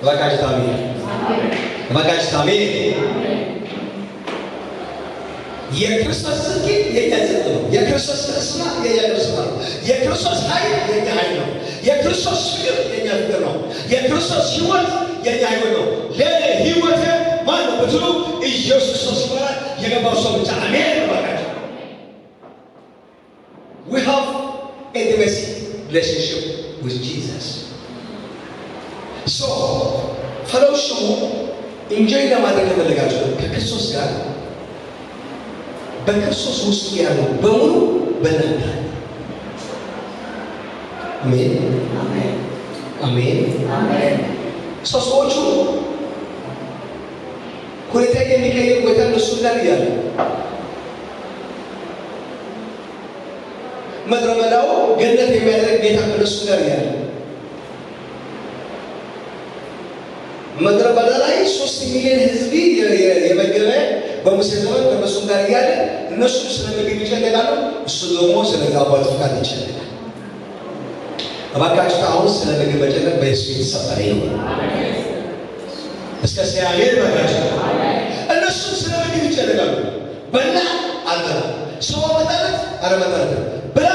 ባካችታ አሜን ባካችታ አሜን የክርስቶስ ጽድቅ የኛ ጽድቅ ነው። የክርስቶስ ክርስትና የኛ ክርስትና ነው። የክርስቶስ ኃይል የኛ ኃይል ነው። የክርስቶስ ፍቅር የኛ ፍቅር ነው። የክርስቶስ ሕይወት የኛ ሕይወት ነው። ለኔ ሕይወት ማን ነው ብትሉ ኢየሱስ ክርስቶስ ይባላል። የገባው ሰው ብቻ አሜን ባካችሁ። We have intimacy relationship with Jesus. So fellowship enjoy ለማድረግ ከፈለጋችሁ ከክርስቶስ ጋር በክርስቶስ ውስጥ ያለው በሙሉ በእናንተ አሜን አሜን አሜን አሜን። ሰዎቹ ሁኔታ የሚቀየር ቦታ እነሱ ጋር እያለ ምድረ በዳው ገነት የሚያደርግ ጌታ እነሱ ጋር እያለ ምድረ በዳ ላይ 3 ሚሊዮን ሕዝብ የመገበ በሙሴ ዘመን ከእነሱ ጋር እያለ እነሱ ስለ ምግብ ይጨነቃሉ፣ እሱ ደግሞ ስለ አባቱ ፈቃድ ይጨነቃል። እባካችሁ አሁን ስለ ምግብ መጨነቅ በኢየሱስ የተሰበረ ይሁን። እስከ ሲያሜን ባካችሁ እነሱ ስለ ምግብ ይጨነቃሉ። በላ አልበላ ሰው መጣለት አረመጣለት ብላ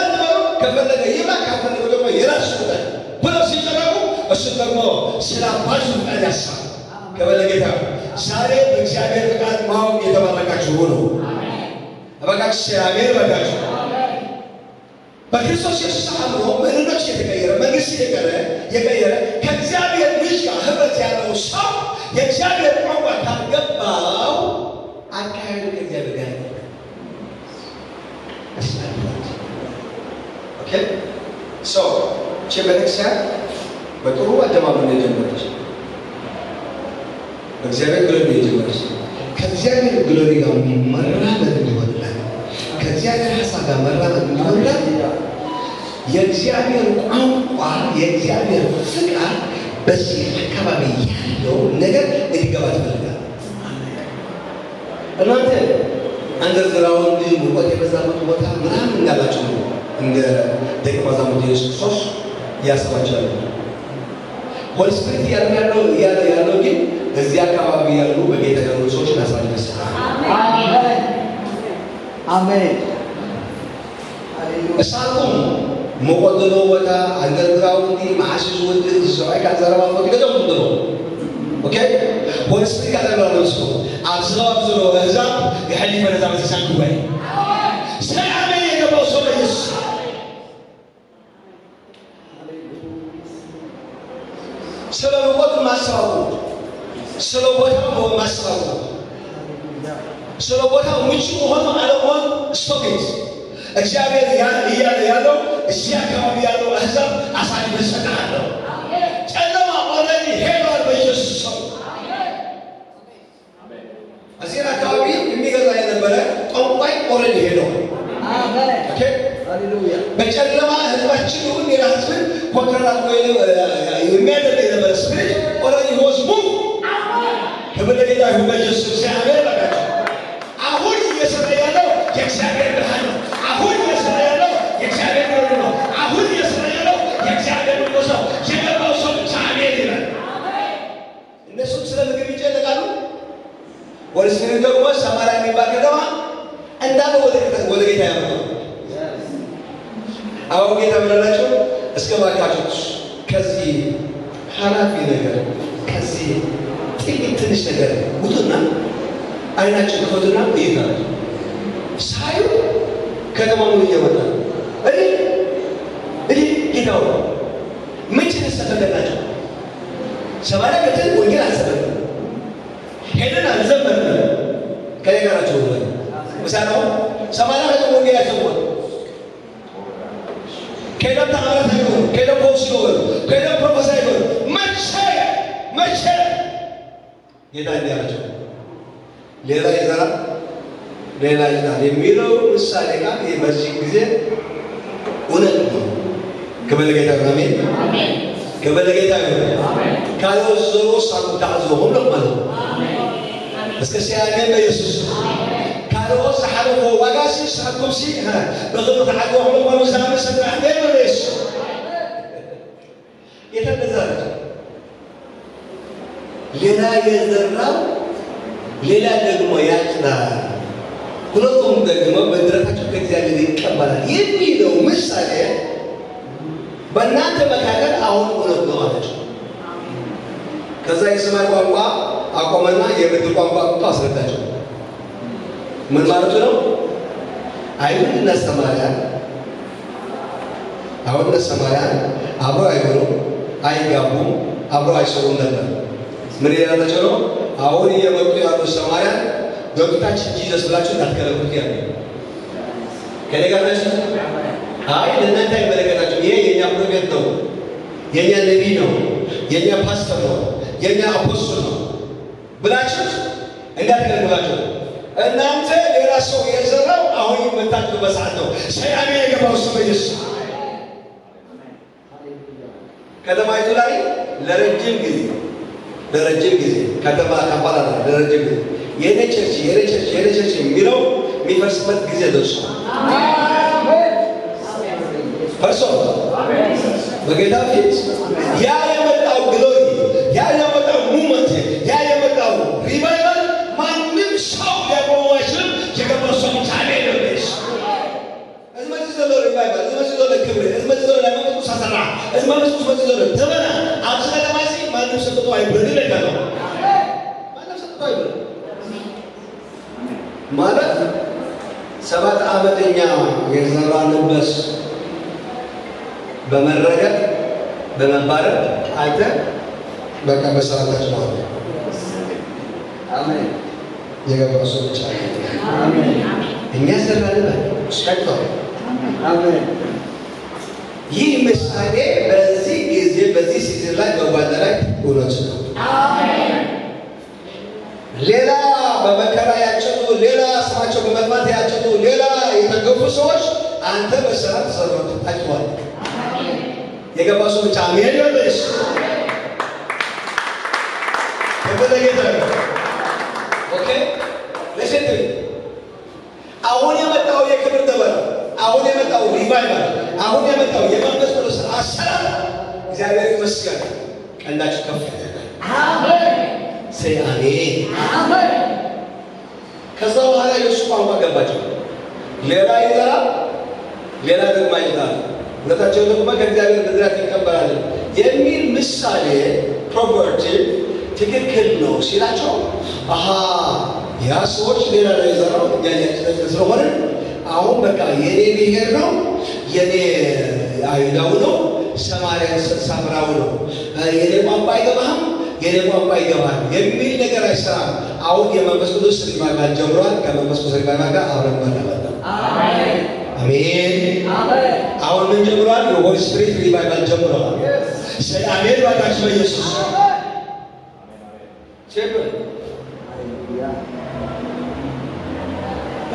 ከፈለገ ይብላ ካፈለገ ደግሞ የራሱ ጉዳይ ብለው ሲጨነቁ እሱ ደግሞ ስለ አባቱ ፈቃድ ያስባል። ከበለጌታ ዛሬ በእግዚአብሔር ፈቃድ ማወቅ የተባረካችሁ ሆኖ እባካችሁ ሲያሜን ባካችሁ በክርስቶስ ኢየሱስ አምኖ ምንነች የተቀየረ መንግስት የቀየረ ከእግዚአብሔር ልጅ ጋር ህብረት ያለው ሰው የእግዚአብሔር ቋንቋ ካልገባው አካሄዱ ከእግዚአብሔር ጋር ኦኬ ሶ ቤተክርስቲያን በጥሩ አጀማመር ነው የጀመረች። በእግዚአብሔር ግሎሪ ነው የጀመረች። ከእግዚአብሔር ግሎሪ ጋር መራመድ እንዲሆንላት ከእግዚአብሔር ሀሳብ ጋር መራመድ እንዲሆንላት የእግዚአብሔር ቋንቋ የእግዚአብሔር ፍቃድ በዚህ አካባቢ ያለው ነገር እንዲገባ ትፈልጋል። እናንተ አንደርግራውንድ ሙቀት የበዛበት ቦታ ምናምን እንዳላችሁ ነው እንደ ደቀ መዛሙርት ኢየሱስ ክርስቶስ ያስባችኋል። ሆሊ ስፒሪት ያለው ግን እዚህ አካባቢ ያሉ በጌታ ያሉ ሰዎች ናሳል ይመስላል። አሜን አሜን። እሳቱም መቆደሎ ወታ አንደርግራውንድ ማሐሲስ ወንድ ዘዋይ ካዘራባ ወጥ ገደው ነው ኦኬ ሆሊ ስፒሪት ያለው ሰው አብዝሮ እዛ ይحل ፈለዛ መሰሳን ጉባኤ ሰላም የገባው ሰው ኢየሱስ ስለወጥ ማስራው ስለቦታው ማስራው ስለቦታው ምቹ ሆኖ አለሆን ስቶኬት እግዚአብሔር ያለው እዚህ አካባቢ ያለው አሕዛብ አሳልፎ ይሰጣል። ጨለማ ኦልሬዲ ሄዷል በኢየሱስ ስም። እዚህ አካባቢ የሚገዛ የነበረ ጠንቋይ ኦልሬዲ ሄዷል። ኦኬ ሃሌሉያ። በጨለማ ህዝባችን ይሁን ሌላ ህዝብን ኮንትሮል ወይ የሚያደርግ የነበረ ስፒሪት ኦልሬዲ ሆዝ ሙቭ ክብር ለጌታ ይሁን በኢየሱስ እግዚአብሔር ባካችሁ። አሁን እየሰራ ያለው የእግዚአብሔር ብርሃን ነው። አሁን እየሰራ ያለው የእግዚአብሔር ብርሃን ነው። አሁን እየሰራ ያለው የእግዚአብሔር መንፈስ ነው። የገባው ሰው ብቻ አሜን ይላል። እነሱም ስለ ምግብ ይጨነቃሉ። ወደ ስሜን ደግሞ ሰማርያ የሚባል ከተማ እንዳለ ወደ ጌታ ያመጣው። አሁን ጌታ ብላላቸው እስከ ባካችሁ ከዚህ ኃላፊ ነገር ከዚህ ጥቂት ትንሽ ነገር ውጡና አይናችን ክፈቱና ይይታል። ሳዩ ከተማው እየመጣ እኔ ጌታው ምን ተሰፈለላቸው ሰማርያ ከተል ወንጌል አሰበ ሄደን አልዘመርንም ከነገራቸው ወይ ምሳሌው ሰማርያ ከተል ወንጌል ያሰበው ከሌላ ተአምራት አይሆን ከሌላ ፖስ ይሆን ከሌላ ፕሮፌሰር አይሆን መቼ ጌታ እንዲያላቸው ሌላ ይዘራል ሌላ ይዘራል የሚለው ምሳሌ ቃል በዚህ ጊዜ እውነት ነው። ክብር ለጌታ ይሁን። አሜን። ክብር ለጌታ ይሁን። ካለው ዞሮ ሳቁታዞ ሁሉ ማለት ነው። እስከ ሲያገኝ በኢየሱስ ካለው ሰሐበው ዋጋሲ ሳቁም ሲ በግብር ተሐቀው ሁሉ ወዛም ሰጥራ ደረስ የተደዛለ ሌላ የዘራው ሌላ ደግሞ ያጭዳል። ሁለቱም ደግሞ በድረታቸው ከእግዚአብሔር ይቀበላል የሚለው ምሳሌ በእናንተ መካከል አሁን እውነት ነው ማለት ነው። ከዛ የሰማይ ቋንቋ አቆመና የምድር ቋንቋ አስረዳቸው። ምን ማለቱ ነው? አይሁድና ሰማርያ አሁን ሰማርያ አብሮ አይሆኑም፣ አይጋቡም፣ አብሮ አይሰሩም ነበር። ምን ያላቸው ነው? አሁን እየመጡ ያሉ ሰማርያ ዶክታችን ጂሰስ ብላችሁ እንዳትከለክሉት ያለ ከኔ ጋር ናችሁ። አይ ለእናንተ አይመለከታችሁም። ይሄ የኛ ፕሮፌት ነው፣ የኛ ነቢይ ነው፣ የኛ ፓስተር ነው። የኛ አፖስቶል ነው ብላችሁ እንዳትገርማችሁ። እናንተ ሌላ ሰው የዘራው አሁን የምታጭዱበት ሰዓት ነው። ሰይጣን የገባው እሱ በኢየሱስ ከተማይቱ ላይ ለረጅም ጊዜ ከተማ ካባላ ለረጅም ጊዜ የኔ ቸርች የሚለው የሚፈርስበት ጊዜ ደርሷል። ፈርሶ በጌታ ፊት ያ የመጣው ግሎሪ፣ ያ የመጣው ሙመንት፣ ያ የመጣው ሪቫይቫል ማንም ሰው ሊያቆመው አይችልም። የገባው ሰው ቻሌ ደርስ እዝመት ዘሎ ሪቫይቫል እዝመት ዘሎ ክብር እዝመት ዘሎ ለማመጡ ሳሰራ እዝመት ዘሎ ተበና አብስለ ለማሲ ማንም ሰጥቶ አይብረድ ለካለው ማንም ሰጥቶ አይብረድ ማለት 7 ዓመተኛ የዘራንበት በመረገጥ በመባረር አይተ በቃ በሰራታችን ነው። አሜን። የገባው ሰው ብቻ አሜን። እኛ ሰራልን ስከቶ አሜን። ይህ ምሳሌ በዚህ ጊዜ በዚህ ሲዝን ላይ በጓዳ ላይ እውነት ነው። አሜን። ሌላ በመከራ ያጨዱ፣ ሌላ ስማቸው በመጥፋት ያጨዱ፣ ሌላ የተገፉ ሰዎች አንተ በስራ ተሰሩት ታጭቷል። የገባ ሰው ብቻ አሜን ይበልሽ። ተበለገተ ኦኬ ለሰጥ አሁን የመጣው የክብር ደበራ፣ አሁን የመጣው ሪቫይቫል፣ አሁን የመጣው የመንፈስ ቅዱስ አሰራር እግዚአብሔር ይመስገን። ቀናችሁ ከፍ ያደርጋል። አሜን። ሰይ አሜን አሜን። ከዛ በኋላ የእሱ ቋንቋ ገባቸው። ሌላ ይዘራል፣ ሌላ ደግሞ ይዘራል። ሁለታቸው ደግሞ ከእግዚአብሔር ብድራት ይቀበላል የሚል ምሳሌ ፕሮፐርቲ ትክክል ነው ሲላቸው፣ አሃ ያ ሰዎች ሌላ ላይ ዘራው ያያችሁት ስለሆነ አሁን በቃ የኔ ብሔር ነው፣ የኔ አይሁዳው ነው፣ ሳምራው ነው፣ የኔ ቋንቋ አይገባህም፣ የኔ ቋንቋ ይገባል የሚል ነገር አይሰራም። አሁን የመንፈስ ቅዱስ ሪቫይቫል ጀምሯል። ከመንፈስ ቅዱስ ሪቫይቫል ጋር አብረን መራመድ ነው። አሜን አሜን። አሁን ምን ጀምሯል? የሆሊ ስፒሪት ሪቫይቫል ጀምሯል። ሰይ አሜን ባካችሁ በኢየሱስ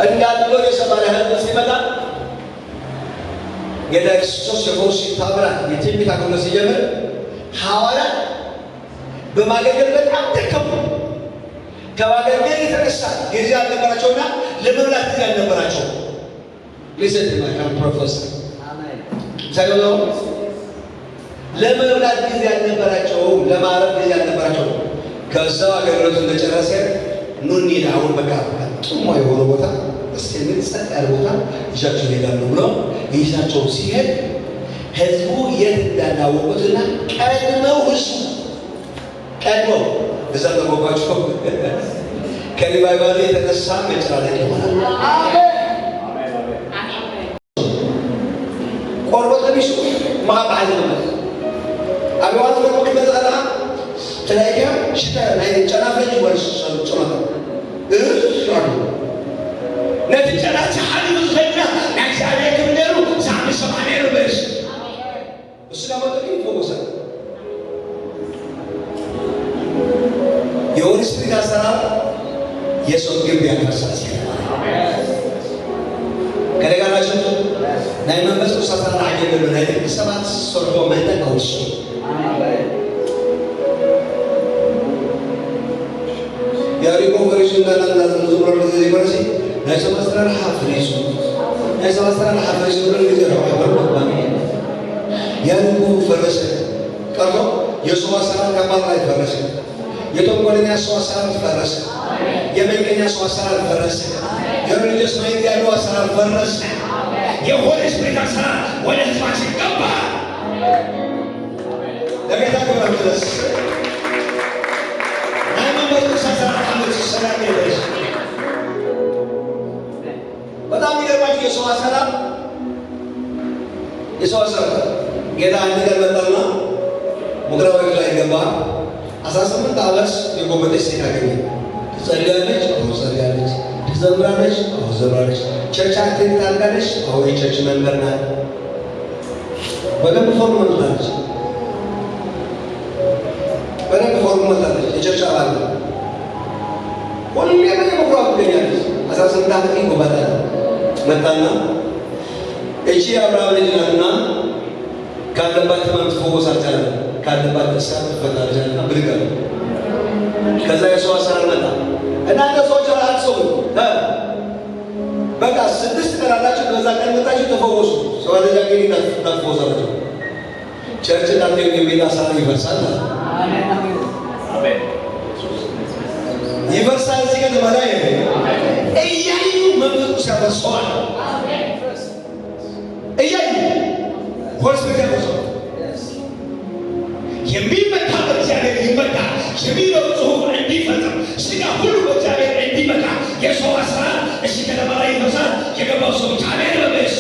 እንዳጥሎ የሰማርያ ሕዝብ ሲመጣ ጌታ ኢየሱስ የፈውስ ታምራት የትንቢት አገልግሎት ሲጀምር ሐዋርያት በማገልገል በጣም ደከሙ። ከማገልገል የተነሳ ጊዜ አልነበራቸውና ለመብላት ጊዜ አልነበራቸው። ሊሰጥ ማካም ፕሮፌሰር አሜን ሰላም ለመብላት ጊዜ አልነበራቸው፣ ለማረፍ ጊዜ አልነበራቸው። ከዛ አገልግሎት እንደጨረሰ ኑኒ አሁን በቃ ጥሞ የሆነ ቦታ እስቲ ምን ጸጥ ያለ ቦታ ይዛቸው ይሄዳሉ ብሎ ይዛቸው ሲሄድ ህዝቡ የት እንዳላወቁትና ቀድመው እዛ ተጎባቸው ከሪቫይቫል የተነሳ መጨራለቅ ይሆናል። ቆርቦት ለሚሹ ማባዓል ነው አብዋት ነው ከመጣላ ተላይያ ሽታ ላይ ጨናፈኝ ወርስ ጨናፈ እርሻሉ ነትጨናች ሐሊም ዘኛ ናክሳቢያ ከመደሩ ሳሚ ሰማኔሩ በሽ እሱ ጋር ወጥቶ ይፎሰ የሆነ ስፒሪት አሰራር የሰው ግብ ያፈርሳል። ከለጋራችሁ ናይ መንፈስ ቅዱስ አሰራር አጀበሉ ናይ ሰባት ሶርቶ መንጠቀው እሱ ያሪቆ ፈሪሱ እንዳላና ዝምሮ ለዚህ ወርሲ ናይ ሰማስተራ ሐፍሪሱ ለዚህ ነው አበርባኒ ያሪቆ ፈረሰ ቀርቶ የሰው አሰራር ከማን ላይ ፈረሰ? የተንኮለኛ ሰው አሰራር ፈረሰ። የመንገኛ ሰው አሰራር ፈረሰ። የሪሊጅስ ማይንድ ያለው አሰራር ፈረሰ። የሆሊ ስፒሪት አሰራር ወደ ህዝባችን ገባ። ለጌታ ክብር ይድረስ። ሃይማኖት አሰራር አመት ሰላም ይደረስ። በጣም ይገርማችሁ የሰው አሰራር ጌታ አንድ ነገር መጣና ሙግራዊ ላይ ገባ። 18 ዓመት የጎበጠች ሴት አገኘ። ትጸልያለች፣ ትጸልያለች፣ ትዘምራለች፣ ትዘምራለች፣ ቸርች አቴንድ ታደርጋለች፣ የቸርች መንበር ናት። በደንብ ፎርም መጥታለች። ገኛለች 18 ዓመት ይጎባታ መጣና እቺ አብርሃም ልጅ ናትና ካለባት ህመም ትፈወስ አልቻለም። ካለባት እስራት ትፈታለች እና ብድግ አለ። ከዛ የሰው አሰራር መጣ። እናንተ ሰዎች አላልሰው በቃ 6 ቀን አላችሁ። በዛ ቀን መጣችሁ ተፈወሱ። ሰው አለጃ ግን ተፈወሳላችሁ። ቸርች ዳንቴ የሚል አሰራር ይፈርሳል። አሜን። ይፈርሳል። እዚህ ጋር ተባላይ እያዩ መንፈስ ያፈርሰዋል። እያዩ ሆስፒታል ያፈርሰዋል። የሚመታ በእግዚአብሔር ይመታ የሚለው ጽሑፍ እንዲፈጸም ስጋ ሁሉ በእግዚአብሔር እንዲመታ የሰው አሰራር እሺ ከተማ ላይ ይፈርሳል። የገባው ሰው ታሜን በበስ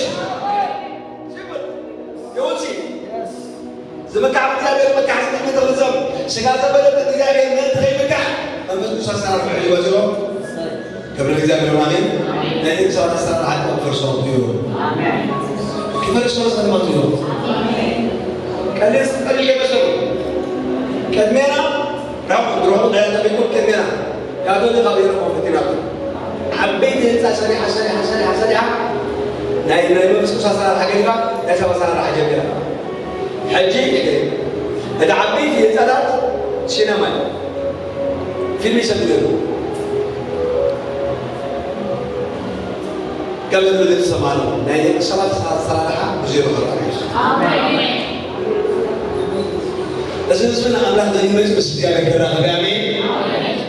ይወጪ ዘመካ እግዚአብሔር መካ ስለተወዘም ስጋ ተበለበት እግዚአብሔር ነጥሬ መካ መንፈስ አሰራር ይወዝሮ ክብር ለእግዚአብሔር አሜን። ለዚህ ሰው አሰራር አጥቶ ፈርሶ ይሁን አሜን። ክብር ሰው ሰማቱ ይሁን አሜን። ከለስ ጠልየ በሰው ከመራ راو درو لا تبيكم كميرا يادو لي خبير قومتنا حبيت انت سريعه سريعه سريعه سريعه ناي ناي بس صار حقيقه لا صار حاجه كده حجي اذا عبيت يتلات سينما فيلم يسمونه قال له اللي سمعنا ناي صلاه صراحه بزيرو امين. أزلنا الله ذي مجلس بسيارة كراه بأمين.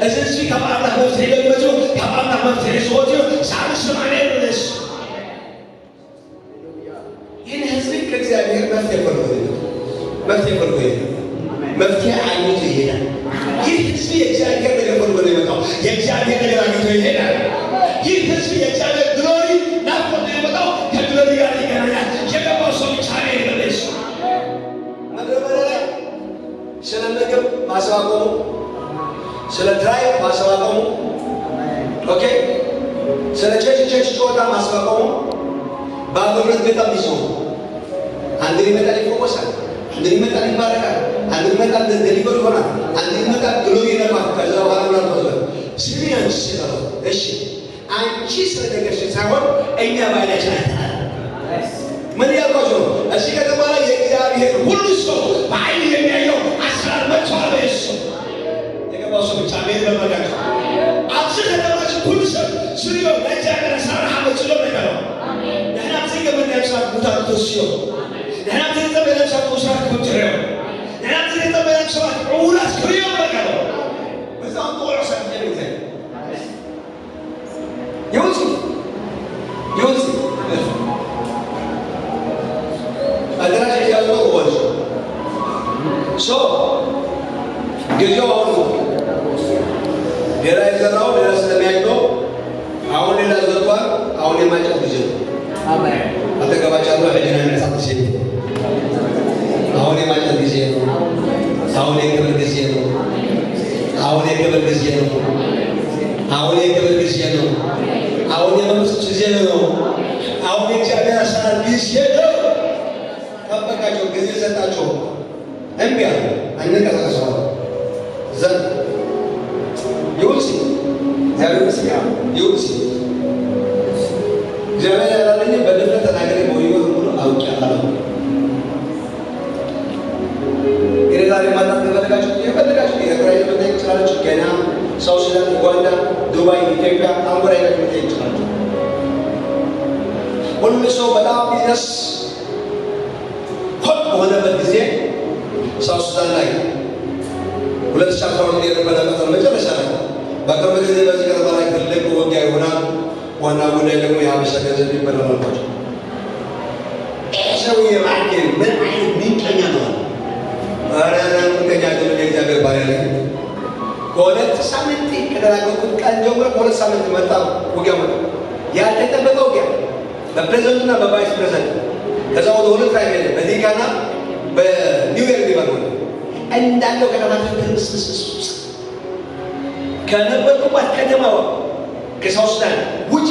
أزلنا كم الله مفتري بالمجو كم الله مفتري صوتيو سعد سمعني بلش. هنا هزلك كذابير مفتي فرقين مفتي فرقين مفتي عيني هنا. يهزلي يجعل كذا فرقين متاو يجعل كذا عيني هنا. يهزلي يجعل دلوري نافذ متاو كدلوري عيني كنا يجعل بوسوي شاني بلش. ስለነገብ ማሰባቆሙ ስለ ድራይቭ ማሰባቆሙ ኦኬ ስለ ቸርች ጨዋታ ማሰባቆሙ በአገርነት በጣም ይሰው አንድ ይመጣል ይፎከሳል አንድ ይመጣል ይባረካል አንድ ይመጣል ደሊቨር ይሆናል አንድ ይመጣል ግሎሪ ይነፋል ከዛ በኋላ ነው ተወለ ሲሪያን ሲለው እሺ አንቺ ስለደገሽ ሳይሆን እኛ ባለች ምን ያልኳቸው እዚህ ከተማ ላይ የእግዚአብሔር ሁሉ ሰው በአይን የሚያየው አስራር መጥቷል። በእሱ የገባው ሰው ብቻ ቤት በመጋት አብዝህ ከተማች ሁሉ ሰው ስሪዮ ለእግዚአብሔር አስራር ሐመት ስሎ ነገረው ደህና ዝግ ምን ያልሳት ቦታ ተወስዮ ደህና ዝግ ምን ያልሳት ውስራት ኮትሬው ደህና ዝግ ምን ያልሳት ዑላት ክሪዮ ነገረው በዛም ቆሮ ሰምተን ይዘን ይወጽ አድራሽ ያለው ወል ሶ ጊዜው አሁን ሌላ የዘራው ሌላ ስለሚያጭደው አሁን ሌላ ዘርቷል። አሁን የማጨድ ጊዜ አሜን። አጠገባቻለሁ ሄደና ነሳት ሲል አሁን የማጨድ ጊዜ ነው። አሁን የክብር ጊዜ ነው። አሁን የክብር ጊዜ ነው። አሁን የክብር ጊዜ ነው። አሁን የመንግስት ጊዜ ነው። አሁን የእግዚአብሔር አሰራር ጊዜ ነው። ጠበቃቸው ጊዜ ሰጣቸው እምቢ አሉ። አንቀሳቀሰዋል ዘን ይውልሲ እግዚአብሔር ምስጋና ይውልሲ እግዚአብሔር ያላለኝ በድፍረት ተናገሬ በውይይት ሁሉ አውቄያለሁ። ዛሬ ማጣት የፈለጋችሁ ኤርትራ መጠየቅ ትችላላችሁ። ገና ሳውዝ ሱዳን፣ ኡጋንዳ፣ ዱባይ፣ ኢትዮጵያ፣ አንጎላ መጠየቅ ትችላላችሁ። ሁሉ ሰው በጣም ቢዝነስ በሆነበት ጊዜ ሳውዝ ሱዳን ላይ 2012 የነበረበት መጨረሻ ላይ በቅርብ ጊዜ በዚህ ከተማ ላይ ትልቅ ውጊያ ይሆናል። ዋና ጉዳይ ደግሞ የሀበሻ ገንዘብ ይበላል አልኳቸው። ሰውዬ ማርኬን ምን አይነት ምንቀኛ ነው? ኧረ ምንቀኛ አይደለም። የእግዚአብሔር ባሪያ ላይ ከሁለት ሳምንት ከተናገርኩት ቀን ጀምሮ ከሁለት ሳምንት መጣ ውጊያ መጣ። ያልተጠበቀ ውጊያ በፕሬዝደንቱና በቫይስ ፕሬዝደንት ከዛ ወደ ሁለት ላይ ሄደ። በዲካና በኒው ዮርክ ሊባል እንዳለው ከተማችን ክርስቶስ ከነበርኩባት ከተማ ከሳውዝ ሱዳን ውጪ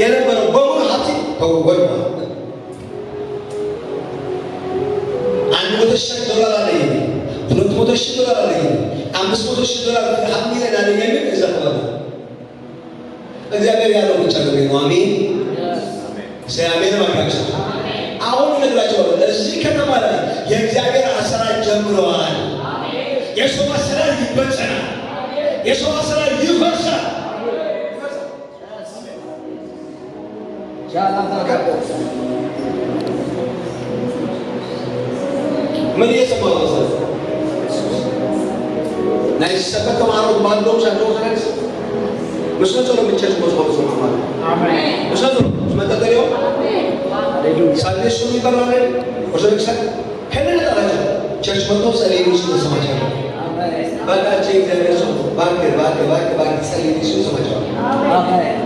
የነበረው በሙሉ ሀብቴ ተወጓል። $100,000 አለኝ፣ $200,000 አለኝ፣ $500,000 ሀብቴ አለኝ የሚል እዛ ተባለ። እግዚአብሔር ያለው ብቻ ነው። አሜን አሜን ማካቸው አሁን ነግራቸው እዚህ ከተማ ላይ የእግዚአብሔር አሰራር ጀምረዋል። የሰው አሰራር ይበተናል። የሰው አሰራር ይፈርሳል። ምን እየሰማሁ ነው? ናይሰበከ ማሩት ባንዶም ሻለው ከነስ መስሎት ነው ብቻሽ መስሎት ነው ማለት አሜን። መስሎት መተደሪው ሳሌሱ ይበራል ወሰለክሰ ከነነ ታላጅ ቸርች መጥቶ ሰሌሱ ሰማቻለ ባካቼ እግዚአብሔር ሰው ባክ ሰሌሱ ሰማቻለ አሜን።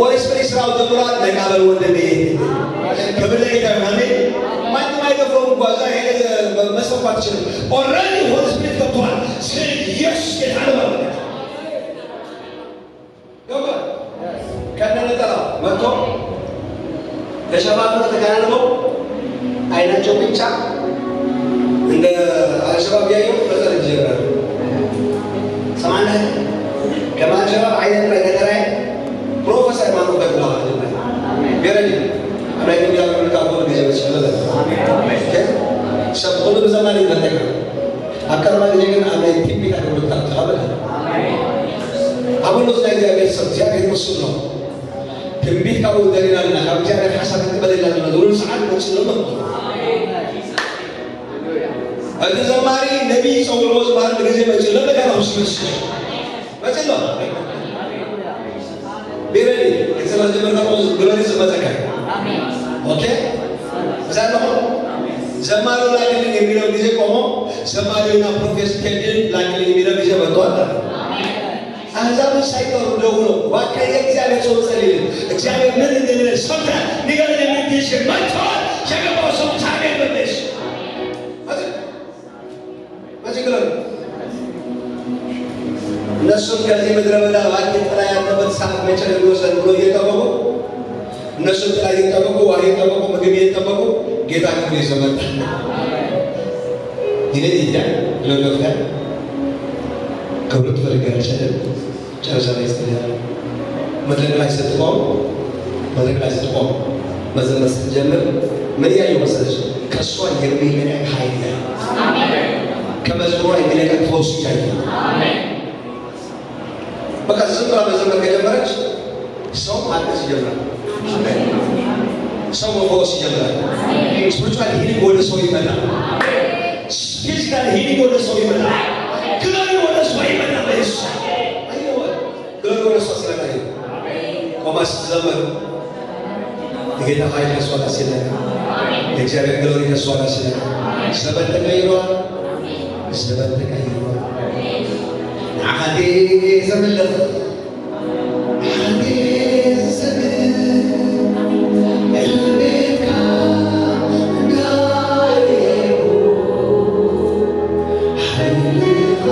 ወይስ በስራው ተብሏል ለቃበል ወንድሜ ከብለ ይታማኔ ማንም አይገፋው ጓዛ ይሄ መስዋዕት ይችላል ኦሬዲ ሆስ ቤት ተቷል ኢየሱስ ጌታ ነው ገባ ከነነ ተራ መጥቶ ለሸባብ ተጋናለው አይናቸው ብቻ እንደ አልሸባብ ያየው በዘር ይጀምራል ሰማና ከማሸባብ አይነት ላይ ከተራይ ፕሮፌሰር ማነው ተብሏል ገረድ አብራይም ያለው ካቦ ገጀበች ማለት አሜን ሰብቆሉ በዘማን ይደረጋ አቀርባ ግን አብራይ ቲፒታ ወጣ ተባለ አሜን አሁን ነው እግዚአብሔር ሰው እግዚአብሔር መስሎ ነው ትንቢት ካው ደሪናልና ከእግዚአብሔር ሐሳብ ተቀበለና ነው ሰዓት መስሎ ነው አሜን ሃሌሉያ ዘማሪ ነብይ ጸሎት ባንድ ጊዜ መጨለ ለጋው ስልሽ መጨለ ቢረዲ ከሰላም ጀምሮ ግሎሪ ዘመዘካ አሜን ኦኬ ዘማሪ ዘማሪ ላግል የሚለው ጊዜ ቆሞ ዘማሪና ፕሮፌሰር ከዲን ላግል የሚለው ጊዜ ወጥቷል አሜን አዛብ ሳይቀሩ ደውሎ ዋካ የእግዚአብሔር ሰው ጸልይ እግዚአብሔር ምን እንደሚል ሰምታ ንገር የሚልሽ መጥቷል ሸገባው ሰው ታዲያ በለሽ ማጅግራ እነሱም ከዚህ ምድረ በዳ ዋቂ ጥላ ያለበት ሰዓት መቼ እንደሚወሰድ ብሎ እየጠበቁ እነሱም ጥላ እየጠበቁ ዋቂ እየጠበቁ ምግብ እየጠበቁ ጌታ ክብር ይዘመጣ ይሄን ይያ ለሎካ ከብሩት ፈርጋለች አይደል ጨረሻ ላይ ስትል መድረክ ላይ ስትቆም መዘመር ስትጀምር ምን ያየው መሰለሽ ከሷ የሚለቀቅ ኃይል አሜን ከመዝሙሯ የሚለቀቅ ፈውስ ይታያል አሜን በቃ ዝም ብላ መዘመር ከጀመረች ሰው ማለስ ይጀምራል አሜን ሰው ፈውስ ይጀምራል ስፒሪቹዋል ሂሊንግ ወደ ሰው ይመጣል ፊዚካል ሂሊንግ ወደ ሰው ይመጣል ግሎሪ ወደ ሰው ይመጣል አይደል ግሎሪ ወደ ሰው ስለታይ ቆማስ ዘመር የጌታ ኃይል ከሷ ጋር ስለሆነ የእግዚአብሔር ግሎሪ ከሷ ጋር ስለሆነ ዘመን ተቀይሯል ዘመን ተቀይሯል አሃዴ ዘመን አሃዴ ዘመን ኤልቤካ ጋሪው ሃይሌካ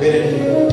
Very